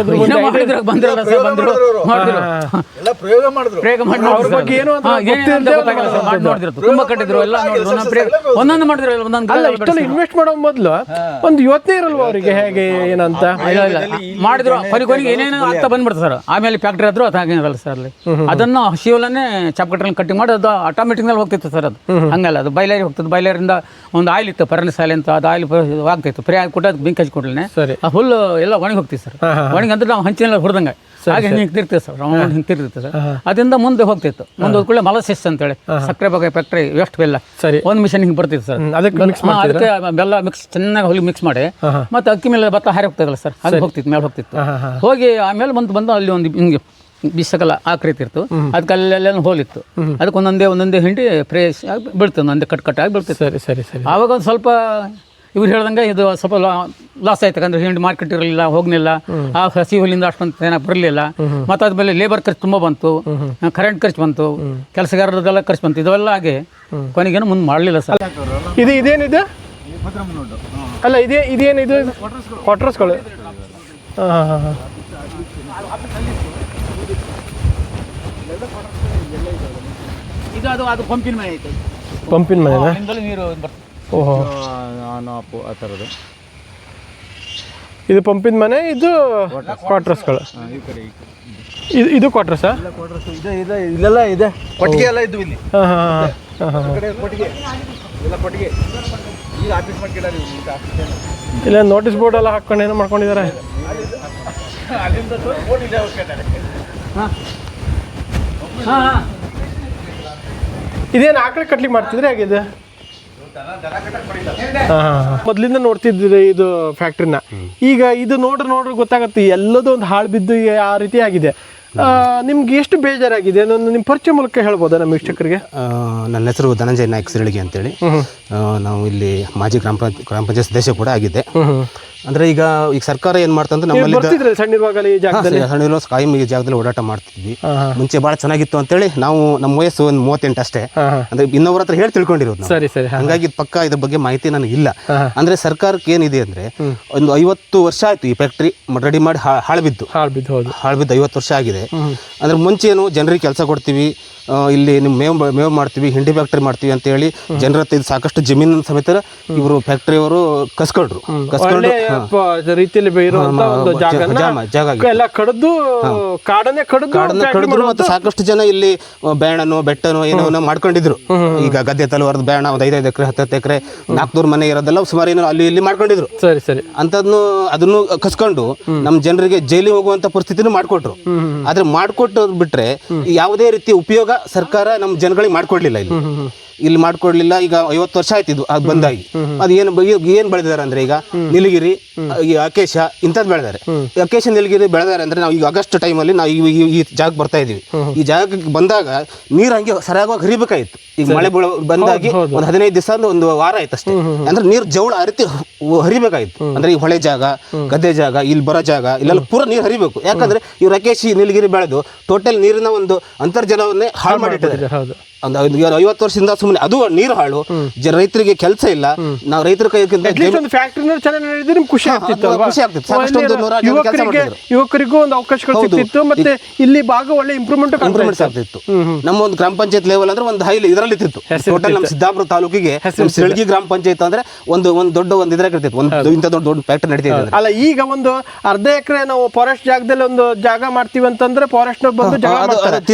ತುಂಬಾ ಕಟ್ಟಿದ್ರು ಎಲ್ಲ ಒಂದೊಂದು ಮಾಡಿದ್ರು. ಇಷ್ಟೆಲ್ಲ ಇನ್ವೆಸ್ಟ್ ಮಾಡೋ ಮೊದಲು ಒಂದು ಯೋಚನೆ ಇರಲ್ವ ಅವರಿಗೆ ಹೇಗೆ ಏನಂತ? ಮಾಡಿದ್ರು ಕೊನೆಗೆ ಏನೇನು ಆಗ್ತಾ ಬಂದ್ಬಿಡ್ತು ಸರ್. ಆಮೇಲೆ ಫ್ಯಾಕ್ಟ್ರಿ ಆದ್ರೂ ಅದು ಹಾಗೇನಲ್ಲ ಸರ್. ಅಲ್ಲಿ ಅದನ್ನು ಹಸಿ ಹುಲ್ಲನ್ನೇ ಚಾಪ್ ಕಟ್ರಲ್ಲಿ ಕಟ್ಟಿಂಗ್ ಮಾಡಿ ಅದು ಆಟೋಮೆಟಿಕ್ ನಲ್ಲಿ ಹೋಗ್ತಿತ್ತು ಸರ್. ಅದು ಹಂಗಲ್ಲ, ಅದು ಬೈಲೇರಿ ಹೋಗ್ತದೆ. ಬೈಲೇರಿಂದ ಒಂದು ಆಯಿಲ್ ಇತ್ತು, ಪರ್ನಸ್ ಆಯಿಲ್ ಅಂತ. ಅದು ಆಯಿಲ್ ಆಗ್ತಾಯಿತ್ತು. ಫ್ರೈ ಆಗಿ ಕೊಟ್ಟು ಬೆಂಕಿ ಹಚ್ಚಿ ಕೊಡ್ಲೇ ಆ ಹುಲ್ಲು ಎಲ್ಲ ಒಣಗಿ ಹೋಗ್ತೀವಿ ಸರ್. ಒಣಗಿ ಅಂದ್ರೆ ನಾವು ಹಂಚಿನೆಲ್ಲ ಹುರಿದಂಗೆ ಹಾಗೆ ಹಿಂಗೆ ತಿರ್ತೀವಿ ಸರ್. ರೌಂಡ್ ಹಿಂಗೆ ತಿರ್ತಿತ್ತು ಸರ್. ಅದರಿಂದ ಮುಂದೆ ಹೋಗ್ತಿತ್ತು. ಮುಂದೆ ಹೋದ್ಕೊಳ್ಳೆ ಮಲಸಿಸ್ ಅಂತೇಳಿ ಸಕ್ಕರೆ ಬಗ್ಗೆ ಫ್ಯಾಕ್ಟ್ರಿ ವೆಸ್ಟ್ ಬೆಲ್ಲ ಒಂದು ಮಿಷನ್ ಹಿಂಗೆ ಬರ್ತಿತ್ತು ಸರ್. ಅದಕ್ಕೆ ಬೆಲ್ಲ ಮಿಕ್ಸ್ ಚೆನ್ನಾಗಿ ಹೊಲಿ ಮಿಕ್ಸ್ ಮಾಡಿ ಮತ್ತೆ ಅಕ್ಕಿ ಮೇಲೆ ಭತ್ತ ಹಾರಿ ಹೋಗ್ತದಲ್ಲ ಸರ್, ಅದು ಹೋಗ್ತಿತ್ತು, ಮೇಲೆ ಹೋಗ್ತಿತ್ತು. ಹೋಗಿ ಆಮೇಲೆ ಬಂದು ಅಲ್ಲಿ ಒಂದು ಹಿಂಗೆ ಬಿಸಕಲ್ಲ ಆಕೃತಿರ್ತು. ಅದಕ್ಕೆ ಅಲ್ಲೆಲ್ಲ ಹೋಲಿತ್ತು. ಅದಕ್ಕೆ ಒಂದೊಂದೇ ಹಿಂಡಿ ಫ್ರೆಶ್ ಆಗಿ ಬೀಳ್ತದೆ, ಒಂದೊಂದೇ ಕಟ್ ಆಗಿ ಬೀಳ್ತದೆ. ಸರಿ ಸರಿ ಸರಿ. ಆವಾಗ ಒಂದು ಸ್ವಲ್ಪ ಇವ್ರು ಹೇಳ್ದಂಗೆ ಇದು ಸ್ವಲ್ಪ ಲಾಸ್ ಆಯ್ತು. ಯಾಕಂದ್ರೆ ಹಿಂಡಿ ಮಾರ್ಕೆಟ್ ಇರಲಿಲ್ಲ, ಹೋಗ್ಲಿಲ್ಲ. ಆ ಹಸಿ ಹುಲ್ಲಿಂದ ಅಷ್ಟೊಂದು ಚೆನ್ನಾಗಿ ಬರಲಿಲ್ಲ. ಮತ್ತು ಅದ್ಮೇಲೆ ಲೇಬರ್ ಖರ್ಚು ತುಂಬ ಬಂತು, ಕರೆಂಟ್ ಖರ್ಚು ಬಂತು, ಕೆಲಸಗಾರರದೆಲ್ಲ ಖರ್ಚು ಬಂತು. ಇದೆಲ್ಲ ಹಾಗೆ ಕೊನೆಗೇನು ಮುಂದೆ ಮಾಡಲಿಲ್ಲ ಸರ್. ಇದೇನಿದೆ ಅಲ್ಲ, ಇದೇನಿದು ಕ್ವಾರ್ಟರ್ಸ್ಗಳು? ಅದು ಪಂಪಿನ ಮನೆ ಐತೆ. ಪಂಪಿನ ಮನೆನಾ? ನೀರು ಬರ್ತದೆ. ಓಹೋ, ಆ ಥರದ್ದು ಇದು ಪಂಪಿನ ಮನೆ, ಇದು ಕ್ವಾರ್ಟರ್ಸ್ಗಳು. ಇದು ಕ್ವಾರ್ಟರ್ಸಾ? ಇಲ್ಲೆಲ್ಲ ಇದೆ, ಕೊಟ್ಟಿಗೆ ಎಲ್ಲ ಇದ್ವು ಇಲ್ಲಿ. ಇಲ್ಲ ನೋಟಿಸ್ ಬೋರ್ಡ್ ಎಲ್ಲ ಹಾಕೊಂಡು ಏನೋ ಮಾಡ್ಕೊಂಡಿದ್ದಾರೆ. ಇದೇನು ಆಕಡೆ ಕಟ್ಲಿಕ್ಕೆ ಮಾಡ್ತಿದ್ರೆ ಹೇಗಿದೆ? ಮೊದಲಿಂದ ನೋಡ್ತಿದ್ರಿ ಇದು ಫ್ಯಾಕ್ಟ್ರಿನ. ಈಗ ಇದು ನೋಡ್ರಿ ಗೊತ್ತಾಗತ್ತೆ ಎಲ್ಲದೂ ಒಂದು ಹಾಳು ಬಿದ್ದು ಆ ರೀತಿ ಆಗಿದೆ. ನಿಮ್ಗೆ ಎಷ್ಟು ಬೇಜಾರಾಗಿದೆ ನಿಮ್ಮ ಪರಿಚಯ ಮೂಲಕ ಹೇಳ್ಬೋದಾ ನಮ್ಮ ವೀಕ್ಷಕರಿಗೆ? ನನ್ನ ಹೆಸರು ಧನಂಜಯ ನಾಯ್ಕ ಸಿರಳಿಗೆ ಅಂತೇಳಿ. ನಾವು ಇಲ್ಲಿ ಮಾಜಿ ಗ್ರಾಮ ಪಂಚಾಯತ್ ಸದಸ್ಯ ಕೂಡ ಆಗಿದೆ. ಅಂದ್ರೆ ಈಗ ಸರ್ಕಾರ ಏನ್ ಮಾಡ್ತಂದ್ರೆ ನಮ್ಮಲ್ಲಿ ಸಣ್ಣ ಕಾಯಂ ಈ ಜಾಗದಲ್ಲಿ ಓಡಾಟ ಮಾಡ್ತಿದ್ವಿ. ಮುಂಚೆ ಬಹಳ ಚೆನ್ನಾಗಿತ್ತು ಅಂತೇಳಿ ನಾವು, ನಮ್ಮ ವಯಸ್ಸು ಒಂದು 38 ಅಷ್ಟೇ. ಅಂದ್ರೆ ಇನ್ನೊಬ್ಬರ ಹತ್ರ ಹೇಳಿ ತಿಳ್ಕೊಂಡಿರೋದು. ಹಂಗಾಗಿ ಪಕ್ಕ ಇದ್ರ ಬಗ್ಗೆ ಮಾಹಿತಿ ನನಗೆ ಇಲ್ಲ. ಅಂದ್ರೆ ಸರ್ಕಾರಕ್ಕೆ ಏನಿದೆ ಅಂದ್ರೆ ಒಂದು 50 ವರ್ಷ ಆಯ್ತು ಈ ಫ್ಯಾಕ್ಟ್ರಿ ರೆಡಿ ಮಾಡಿ ಹಾಳ್ಬಿದ್ದು 50 ವರ್ಷ ಆಗಿದೆ. ಅಂದ್ರೆ ಮುಂಚೆ ಏನು ಜನರಿಗೆ ಕೆಲಸ ಕೊಡ್ತೀವಿ, ಇಲ್ಲಿ ನಿಮ್ಮ ಮೇವು ಮಾಡ್ತೀವಿ, ಹಿಂಡಿ ಫ್ಯಾಕ್ಟ್ರಿ ಮಾಡ್ತೀವಿ ಅಂತ ಹೇಳಿ ಜನರ ಹತ್ರ ಸಾಕಷ್ಟು ಜಮೀನು ಸಮೇತ ಇವರು ಫ್ಯಾಕ್ಟ್ರಿಯವರು ಕಸ್ಕೊಂಡ್ರು. ರೀತಿಯಲ್ಲಿ ಇರುವಂತ ಒಂದು ಜಾಗ ಎಲ್ಲ ಕಡಿದು ಕಾಡನ್ನೇ ಕಡಿದ್ರು. ಮತ್ತು ಸಾಕಷ್ಟು ಜನ ಇಲ್ಲಿ ಬೇಣನೋ ಬೆಟ್ಟನೋ ಏನೋ ಮಾಡ್ಕೊಂಡಿದ್ರು. ಈಗ ಗದ್ದೆ ತಲುವಾರದ ಬೇಣ ಒಂದು 5 ಎಕರೆ 10 ಎಕರೆ 400 ಮನೆ ಇರೋದೆಲ್ಲ ಸುಮಾರು ಏನೋ ಅಲ್ಲಿ ಇಲ್ಲಿ ಮಾಡ್ಕೊಂಡಿದ್ರು. ಸರಿ ಅದನ್ನು ಕಸ್ಕೊಂಡು ನಮ್ಮ ಜನರಿಗೆ ಜೈಲಿಗೆ ಹೋಗುವಂತ ಪರಿಸ್ಥಿತಿನೂ ಮಾಡ್ಕೊಟ್ರು. ಆದ್ರೆ ಮಾಡ್ಕೊಟ್ಟು ಬಿಟ್ರೆ ಯಾವುದೇ ರೀತಿ ಉಪಯೋಗ ಸರ್ಕಾರ ನಮ್ಮ ಜನಗಳಿಗೆ ಮಾಡ್ಕೊಡ್ಲಿಲ್ಲ. ಇಲ್ಲಿ ಮಾಡ್ಕೊಡ್ಲಿಲ್ಲ. ಈಗ 50 ವರ್ಷ ಆಯ್ತು ಇದು ಅದು ಬಂದಾಗಿ. ಅದು ಏನ್ ಬೆಳೆದಿದ್ದಾರೆ ಅಂದ್ರೆ ಈಗ ನೀಲಗಿರಿ, ಈ ಅಕೇಶ ಇಂಥದ್ದು ಬೆಳೆದಾರೆ. ಅಕೇಶ ನೀಲಗಿರಿ ಬೆಳೆದಾರೆ ಅಂದ್ರೆ ನಾವು ಈಗ ಆಗಸ್ಟ್ ಟೈಮಲ್ಲಿ ನಾವು ಈ ಜಾಗಕ್ಕೆ ಬರ್ತಾ ಇದೀವಿ. ಈ ಜಾಗಕ್ಕೆ ಬಂದಾಗ ನೀರು ಹಂಗೆ ಸರಿಯಾಗಿ ಹರಿಬೇಕಾಯ್ತು. ಈಗ ಮಳೆ ಬಂದಾಗಿ ಒಂದು 15 ದಿವಸ ಒಂದು ವಾರ ಆಯ್ತು ಅಷ್ಟೇ. ಅಂದ್ರೆ ನೀರು ಜವಳ ಆ ರೀತಿ ಹರಿಬೇಕಾಯ್ತು. ಅಂದ್ರೆ ಈ ಹೊಳೆ ಜಾಗ, ಗದ್ದೆ ಜಾಗ, ಇಲ್ಲಿ ಬರೋ ಜಾಗ ಇಲ್ಲೆಲ್ಲ ಪೂರ ನೀರು ಹರಿಬೇಕು. ಯಾಕಂದ್ರೆ ಇವ್ರು ಅಕೇಶಿ ನೀಲಗಿರಿ ಬೆಳೆದು ಟೋಟಲ್ ನೀರಿನ ಒಂದು ಅಂತರ್ಜಲವನ್ನೇ ಹಾಳು ಮಾಡಿಟ್ಟಿದ್ದಾರೆ. ಒಂದು 50 ವರ್ಷದಿಂದ ಸುಮ್ಮನೆ ಅದು ನೀರು ಹಾಳು, ರೈತರಿಗೆ ಕೆಲಸ ಇಲ್ಲ. ನಾವು ರೈತರ ಖುಷಿ ಆಗ್ತಿತ್ತು. ಯುವಕರಿಗೂ ಒಂದು ಅವಕಾಶಗಳು ಸಿಗ್ತಿತ್ತು. ಮತ್ತೆ ಇಲ್ಲಿ ಭಾಗ ಒಳ್ಳೆ ಇಂಪ್ರೂವ್ಮೆಂಟ್ ಆಗ್ತಿತ್ತು. ನಮ್ಮ ಒಂದು ಗ್ರಾಮ ಪಂಚಾಯತ್ ಲೆವೆಲ್ ಅಂದ್ರೆ ಒಂದು ಹೈ ಇದರಲ್ಲಿ ಇತ್ತು. ಟೋಟಲ್ ನಮ್ಮ ಸಿದ್ದಾಪುರ ತಾಲೂಕಿಗೆ ಸಿಳಗಿ ಗ್ರಾಮ ಪಂಚಾಯತ್ ಅಂದ್ರೆ ಒಂದು ದೊಡ್ಡ ಒಂದು ಇದ್ರಾಗ ಇರ್ತಿತ್ತು. ಒಂದು ಇಂಥ ದೊಡ್ಡ ಫ್ಯಾಕ್ಟರಿ ನಡೀತಿದೆ. ಅಲ್ಲ, ಈಗ ಒಂದು ಅರ್ಧ ಎಕರೆ ನಾವು ಫಾರೆಸ್ಟ್ ಜಾಗದಲ್ಲಿ ಒಂದು ಜಾಗ ಮಾಡ್ತೀವಿ ಅಂತಂದ್ರೆ ಫಾರೆಸ್ಟ್ ಬಂದು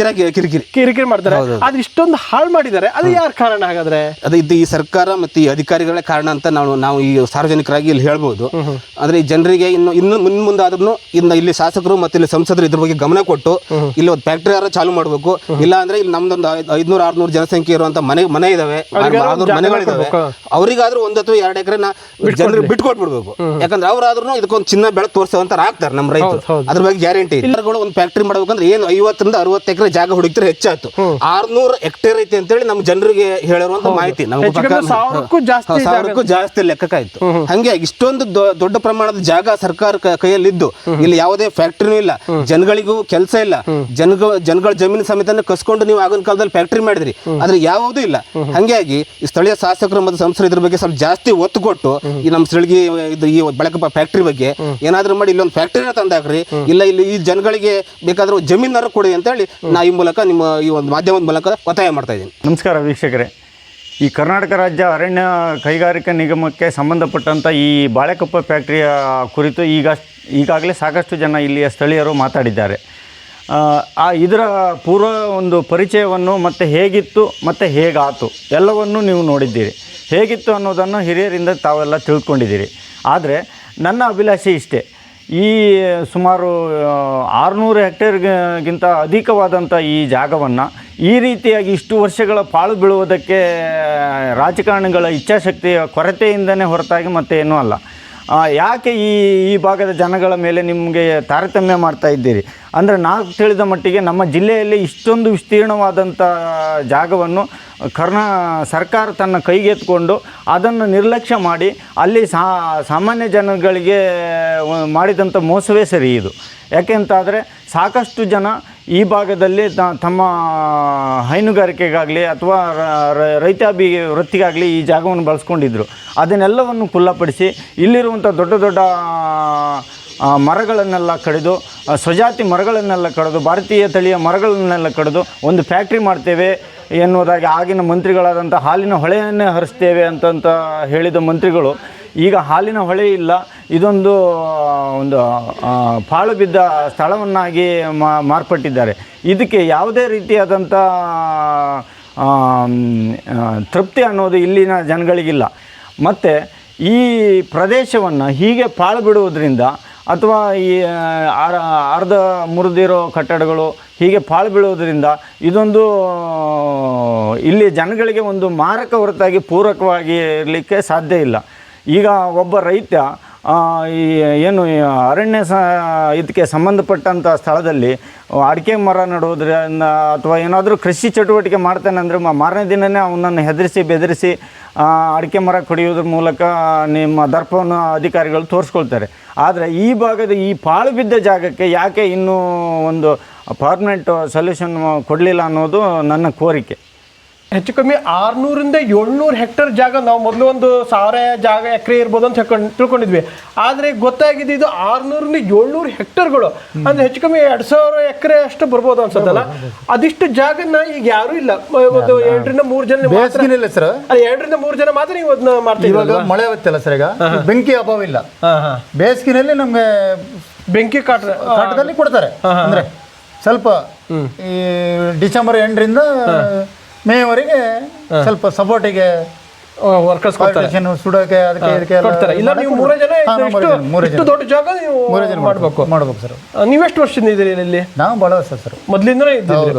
ಕಿರಿಕಿರಿ ಮಾಡ್ತಾರೆ. ಅದು ಇಷ್ಟೊಂದು ಹಾಳು ಮಾಡಿದ್ದಾರೆ. ಅದು ಯಾರ ಕಾರಣ ಹಾಗಾದ್ರೆ? ಅದು ಈ ಸರ್ಕಾರ ಮತ್ತೆ ಈ ಅಧಿಕಾರಿಗಳೇ ಕಾರಣ ಅಂತ ನಾವು ಈ ಸಾರ್ವಜನಿಕರಾಗಿ ಇಲ್ಲಿ ಹೇಳ್ಬೋದು. ಅಂದ್ರೆ ಈ ಜನರಿಗೆ ಇನ್ನು ಮುಂದಾದ್ರೂ ಇಲ್ಲಿ ಶಾಸಕರು ಮತ್ತೆ ಇಲ್ಲಿ ಸಂಸದರು ಇದ್ರ ಬಗ್ಗೆ ಗಮನ ಕೊಟ್ಟು ಇಲ್ಲಿ ಒಂದು ಫ್ಯಾಕ್ಟರಿ ಯಾರು ಚಾಲು ಮಾಡಬೇಕು. ಇಲ್ಲ ಅಂದ್ರೆ ಇಲ್ಲಿ ನಮ್ದೊಂದು 500-600 ಜನಸಂಖ್ಯೆ ಇರುವಂತ ಮನೆ ಇದಾವೆ, ಮನೆಗಳಿದಾವೆ. ಅವರಿಗಾದ್ರೂ 1 ಅಥವಾ 2 ಎಕರೆ ಜನರಿಗೆ ಬಿಟ್ಕೊಟ್ಬಿಡ್ಬೇಕು. ಯಾಕಂದ್ರೆ ಅವರಾದ್ರೂ ಇದಕ್ಕೊಂದು ಚಿನ್ನ ಬೆಳೆ ತೋರಿಸುವಂತ ಆಗ್ತಾರೆ ನಮ್ಮ ರೈತರು. ಅದ್ರ ಬಗ್ಗೆ ಗ್ಯಾರಂಟಿ. ಒಂದು ಫ್ಯಾಕ್ಟರಿ ಮಾಡ್ಬೇಕಂದ್ರೆ ಏನು 50ರಿಂದ 60 ಎಕರೆ ಜಾಗ ಹುಡುಕ್ತಾರೆ ಹೆಚ್ಚಾಯ್ತು. 600 ಹೆಕ್ಟೇರ್ ಐತಿ ಅಂತೇಳಿ ನಮ್ಮ ಜನರಿಗೆ ಹೇಳಿರುವಂತ ಮಾಹಿತಿ ಸಾವಿರಕ್ಕೂ ಜಾಸ್ತಿ ಲೆಕ್ಕಕ್ಕಾಯ್ತು. ಹಂಗೆ ಇಷ್ಟೊಂದು ದೊಡ್ಡ ಪ್ರಮಾಣದ ಜಾಗ ಸರ್ಕಾರ ಕೈಯಲ್ಲಿದ್ದು ಇಲ್ಲಿ ಯಾವುದೇ ಫ್ಯಾಕ್ಟರಿನೂ ಇಲ್ಲ, ಜನಗಳಿಗೂ ಕೆಲಸ ಇಲ್ಲ. ಜನಗಳ ಜಮೀನು ಸಮೇತ ಕಸ್ಕೊಂಡು ನೀವು ಆಗಿನ ಕಾಲದಲ್ಲಿ ಫ್ಯಾಕ್ಟರಿ ಮಾಡಿದ್ರಿ, ಆದ್ರೆ ಯಾವುದೂ ಇಲ್ಲ. ಹಂಗಾಗಿ ಸ್ಥಳೀಯ ಶಾಸಕರು ಮತ್ತು ಸಂಸದರು ಇದ್ರ ಬಗ್ಗೆ ಸ್ವಲ್ಪ ಜಾಸ್ತಿ ಒತ್ತು ಕೊಟ್ಟು ಈ ನಮ್ಮ ಸಿಳಗಿ ಈ ಬಳಕಪ್ಪ ಫ್ಯಾಕ್ಟರಿ ಬಗ್ಗೆ ಏನಾದ್ರೂ ಮಾಡಿ ಇಲ್ಲೊಂದು ಫ್ಯಾಕ್ಟರಿನ ತಂದಾಕ್ರಿ, ಇಲ್ಲ ಇಲ್ಲಿ ಈ ಜನಗಳಿಗೆ ಬೇಕಾದ್ರೆ ಜಮೀನಾರು ಕೊಡಿ ಅಂತ ಹೇಳಿ ನಾ ಈ ಮೂಲಕ ನಿಮ್ಮ ಈ ಒಂದು ಮಾಧ್ಯಮದ ಮೂಲಕ ಒತ್ತಾಯ ಮಾಡ್ತಾ ಇದ್ದೀನಿ. ನಮಸ್ಕಾರ ವೀಕ್ಷಕರೇ. ಈ ಕರ್ನಾಟಕ ರಾಜ್ಯ ಅರಣ್ಯ ಕೈಗಾರಿಕಾ ನಿಗಮಕ್ಕೆ ಸಂಬಂಧಪಟ್ಟಂಥ ಈ ಬಾಳೆಕೊಪ್ಪ ಫ್ಯಾಕ್ಟರಿಯ ಕುರಿತು ಈಗಾಗಲೇ ಸಾಕಷ್ಟು ಜನ ಇಲ್ಲಿಯ ಸ್ಥಳೀಯರು ಮಾತಾಡಿದ್ದಾರೆ. ಇದರ ಪೂರ್ವ ಒಂದು ಪರಿಚಯವನ್ನು ಮತ್ತು ಹೇಗಿತ್ತು ಮತ್ತು ಹೇಗಾಯಿತು ಎಲ್ಲವನ್ನೂ ನೀವು ನೋಡಿದ್ದೀರಿ. ಹೇಗಿತ್ತು ಅನ್ನೋದನ್ನು ಹಿರಿಯರಿಂದ ತಾವೆಲ್ಲ ತಿಳ್ಕೊಂಡಿದ್ದೀರಿ. ಆದರೆ ನನ್ನ ಅಭಿಲಾಷೆ ಇಷ್ಟೇ, ಈ ಸುಮಾರು 600 ಹೆಕ್ಟೇರ್ಗಿಂತ ಅಧಿಕವಾದಂಥ ಈ ಜಾಗವನ್ನು ಈ ರೀತಿಯಾಗಿ ಇಷ್ಟು ವರ್ಷಗಳ ಪಾಳು ಬೀಳುವುದಕ್ಕೆ ರಾಜಕಾರಣಿಗಳ ಇಚ್ಛಾಶಕ್ತಿಯ ಕೊರತೆಯಿಂದನೇ ಹೊರತಾಗಿ ಮತ್ತೇನೂ ಅಲ್ಲ. ಯಾಕೆ ಈ ಭಾಗದ ಜನಗಳ ಮೇಲೆ ನಿಮಗೆ ತಾರತಮ್ಯ ಮಾಡ್ತಾ ಇದ್ದೀರಿ ಅಂದರೆ, ನಾವು ತಿಳಿದ ಮಟ್ಟಿಗೆ ನಮ್ಮ ಜಿಲ್ಲೆಯಲ್ಲಿ ಇಷ್ಟೊಂದು ವಿಸ್ತೀರ್ಣವಾದಂಥ ಜಾಗವನ್ನು ಸರ್ಕಾರ ತನ್ನ ಕೈಗೆತ್ಕೊಂಡು ಅದನ್ನು ನಿರ್ಲಕ್ಷ್ಯ ಮಾಡಿ ಅಲ್ಲಿ ಸಾಮಾನ್ಯ ಜನಗಳಿಗೆ ಮಾಡಿದಂಥ ಮೋಸವೇ ಸರಿ ಇದು. ಯಾಕೆಂತಾದರೆ ಸಾಕಷ್ಟು ಜನ ಈ ಭಾಗದಲ್ಲಿ ತಮ್ಮ ಹೈನುಗಾರಿಕೆಗಾಗಲಿ ಅಥವಾ ರೈತಾಪಿ ವೃತ್ತಿಗಾಗಲಿ ಈ ಜಾಗವನ್ನು ಬಳಸ್ಕೊಂಡಿದ್ದರು. ಅದನ್ನೆಲ್ಲವನ್ನು ಖುಲ್ಲಾಪಡಿಸಿ ಇಲ್ಲಿರುವಂಥ ದೊಡ್ಡ ದೊಡ್ಡ ಮರಗಳನ್ನೆಲ್ಲ ಕಡಿದು, ಸ್ವಜಾತಿ ಮರಗಳನ್ನೆಲ್ಲ ಕಡಿದು, ಭಾರತೀಯ ತಳಿಯ ಮರಗಳನ್ನೆಲ್ಲ ಕಡಿದು ಒಂದು ಫ್ಯಾಕ್ಟ್ರಿ ಮಾಡ್ತೇವೆ ಎನ್ನುವುದಾಗಿ ಆಗಿನ ಮಂತ್ರಿಗಳಾದಂಥ ಹಾಲಿನ ಹೊಳೆಯನ್ನೇ ಹರಿಸ್ತೇವೆ ಅಂತ ಹೇಳಿದ ಮಂತ್ರಿಗಳು ಈಗ ಹಾಲಿನ ಹೊಳೆ ಇಲ್ಲ, ಇದೊಂದು ಪಾಳು ಬಿದ್ದ ಸ್ಥಳವನ್ನಾಗಿ ಮಾರ್ಪಟ್ಟಿದ್ದಾರೆ. ಇದಕ್ಕೆ ಯಾವುದೇ ರೀತಿಯಾದಂಥ ತೃಪ್ತಿ ಅನ್ನೋದು ಇಲ್ಲಿನ ಜನಗಳಿಗಿಲ್ಲ. ಮತ್ತು ಈ ಪ್ರದೇಶವನ್ನು ಹೀಗೆ ಪಾಳು ಬಿಡುವುದರಿಂದ ಅಥವಾ ಈ ಅರ್ಧ ಮುರಿದಿರೋ ಕಟ್ಟಡಗಳು ಹೀಗೆ ಪಾಳು ಬೀಳುವುದರಿಂದ ಇದೊಂದು ಇಲ್ಲಿ ಜನಗಳಿಗೆ ಒಂದು ಮಾರಕ ಹೊರತಾಗಿ ಪೂರಕವಾಗಿ ಇರಲಿಕ್ಕೆ ಸಾಧ್ಯ ಇಲ್ಲ. ಈಗ ಒಬ್ಬ ರೈತ ಏನು ಅರಣ್ಯ ಇದಕ್ಕೆ ಸಂಬಂಧಪಟ್ಟಂಥ ಸ್ಥಳದಲ್ಲಿ ಅಡಿಕೆ ಮರ ನೆಡೋದ್ರಿಂದ ಅಥವಾ ಏನಾದರೂ ಕೃಷಿ ಚಟುವಟಿಕೆ ಮಾಡ್ತಾನೆ ಅಂದರೆ ಮಾರನೇ ದಿನವೇ ಅವನನ್ನು ಹೆದರಿಸಿ ಬೆದರಿಸಿ ಅಡಿಕೆ ಮರ ಕಡಿಯೋದ್ರ ಮೂಲಕ ನಿಮ್ಮ ದರ್ಪವನ್ನು ಅಧಿಕಾರಿಗಳು ತೋರಿಸ್ಕೊಳ್ತಾರೆ. ಆದರೆ ಈ ಭಾಗದ ಈ ಪಾಳು ಬಿದ್ದ ಜಾಗಕ್ಕೆ ಯಾಕೆ ಇನ್ನೂ ಒಂದು ಪರ್ಮನೆಂಟ್ ಸೊಲ್ಯೂಷನ್ ಕೊಡಲಿಲ್ಲ ಅನ್ನೋದು ನನ್ನ ಕೋರಿಕೆ. ಹೆಚ್ಚು ಕಮ್ಮಿ 600ರಿಂದ 700 ಹೆಕ್ಟೇರ್ ಜಾಗ ನಾವು ಮೊದಲು ಒಂದು 1000 ಜಾಗ ಎಕರೆ ಇರ್ಬೋದು ಅಂತ ತಿಳ್ಕೊಂಡಿದ್ವಿ. ಆದರೆ ಗೊತ್ತಾಗಿದೆ ಇದು 600ರಿಂದ 700 ಹೆಕ್ಟೇರ್ಗಳು ಅಂದ್ರೆ ಹೆಚ್ಚು ಕಮ್ಮಿ 2000 ಎಕರೆ ಅಷ್ಟು ಬರ್ಬೋದು ಅನ್ಸತ್ತಲ್ಲ. ಅದಿಷ್ಟು ಜಾಗನ ಈಗ ಯಾರು ಇಲ್ಲ, ಒಂದು 2ರಿಂದ 3 ಜನ ಮಾತ್ರ. ಇಲ್ಲ ಸರ್, 2ರಿಂದ 3 ಜನ ಮಾತ್ರ ನೀವು ಅದನ್ನ ಮಾಡ್ತೀವಿ. ಇವಾಗ ಮಳೆ ಆಗುತ್ತಲ್ಲ ಸರ್, ಈಗ ಬೆಂಕಿ ಅಭಾವ ಇಲ್ಲ. ಬೇಸಿಗೆನಲ್ಲಿ ನಮ್ಗೆ ಬೆಂಕಿ ಕಾಟದಲ್ಲಿ ಕೊಡ್ತಾರೆ. ಅಂದ್ರೆ ಸ್ವಲ್ಪ ಈ ಡಿಸೆಂಬರ್ ಎಂಡರಿಂದ ಮೇವರೆಗೆ ಸ್ವಲ್ಪ ಸಪೋರ್ಟಿಗೆ ವರ್ಕರ್ಸ್ ಸುಡೋಕೆ ಅದಕ್ಕೆ ಇದಕ್ಕೆ ಕೊಡ್ತಾರೆ. ಇಲ್ಲ ನೀವು 3 ಜನ ಇಷ್ಟು ದೊಡ್ಡ ಜಾಗ ನೀವು ಮಾಡ್ಬೇಕು ಸರ್. ನೀವೆಷ್ಟು ವರ್ಷದಿಂದ ಇದ್ದೀರಿ ಇಲ್ಲಿ? ನಾವು ಭಾಳ ವರ್ಷ ಸರ್, ಮೊದಲಿಂದನೇ ಇದ್ದೀರಿ.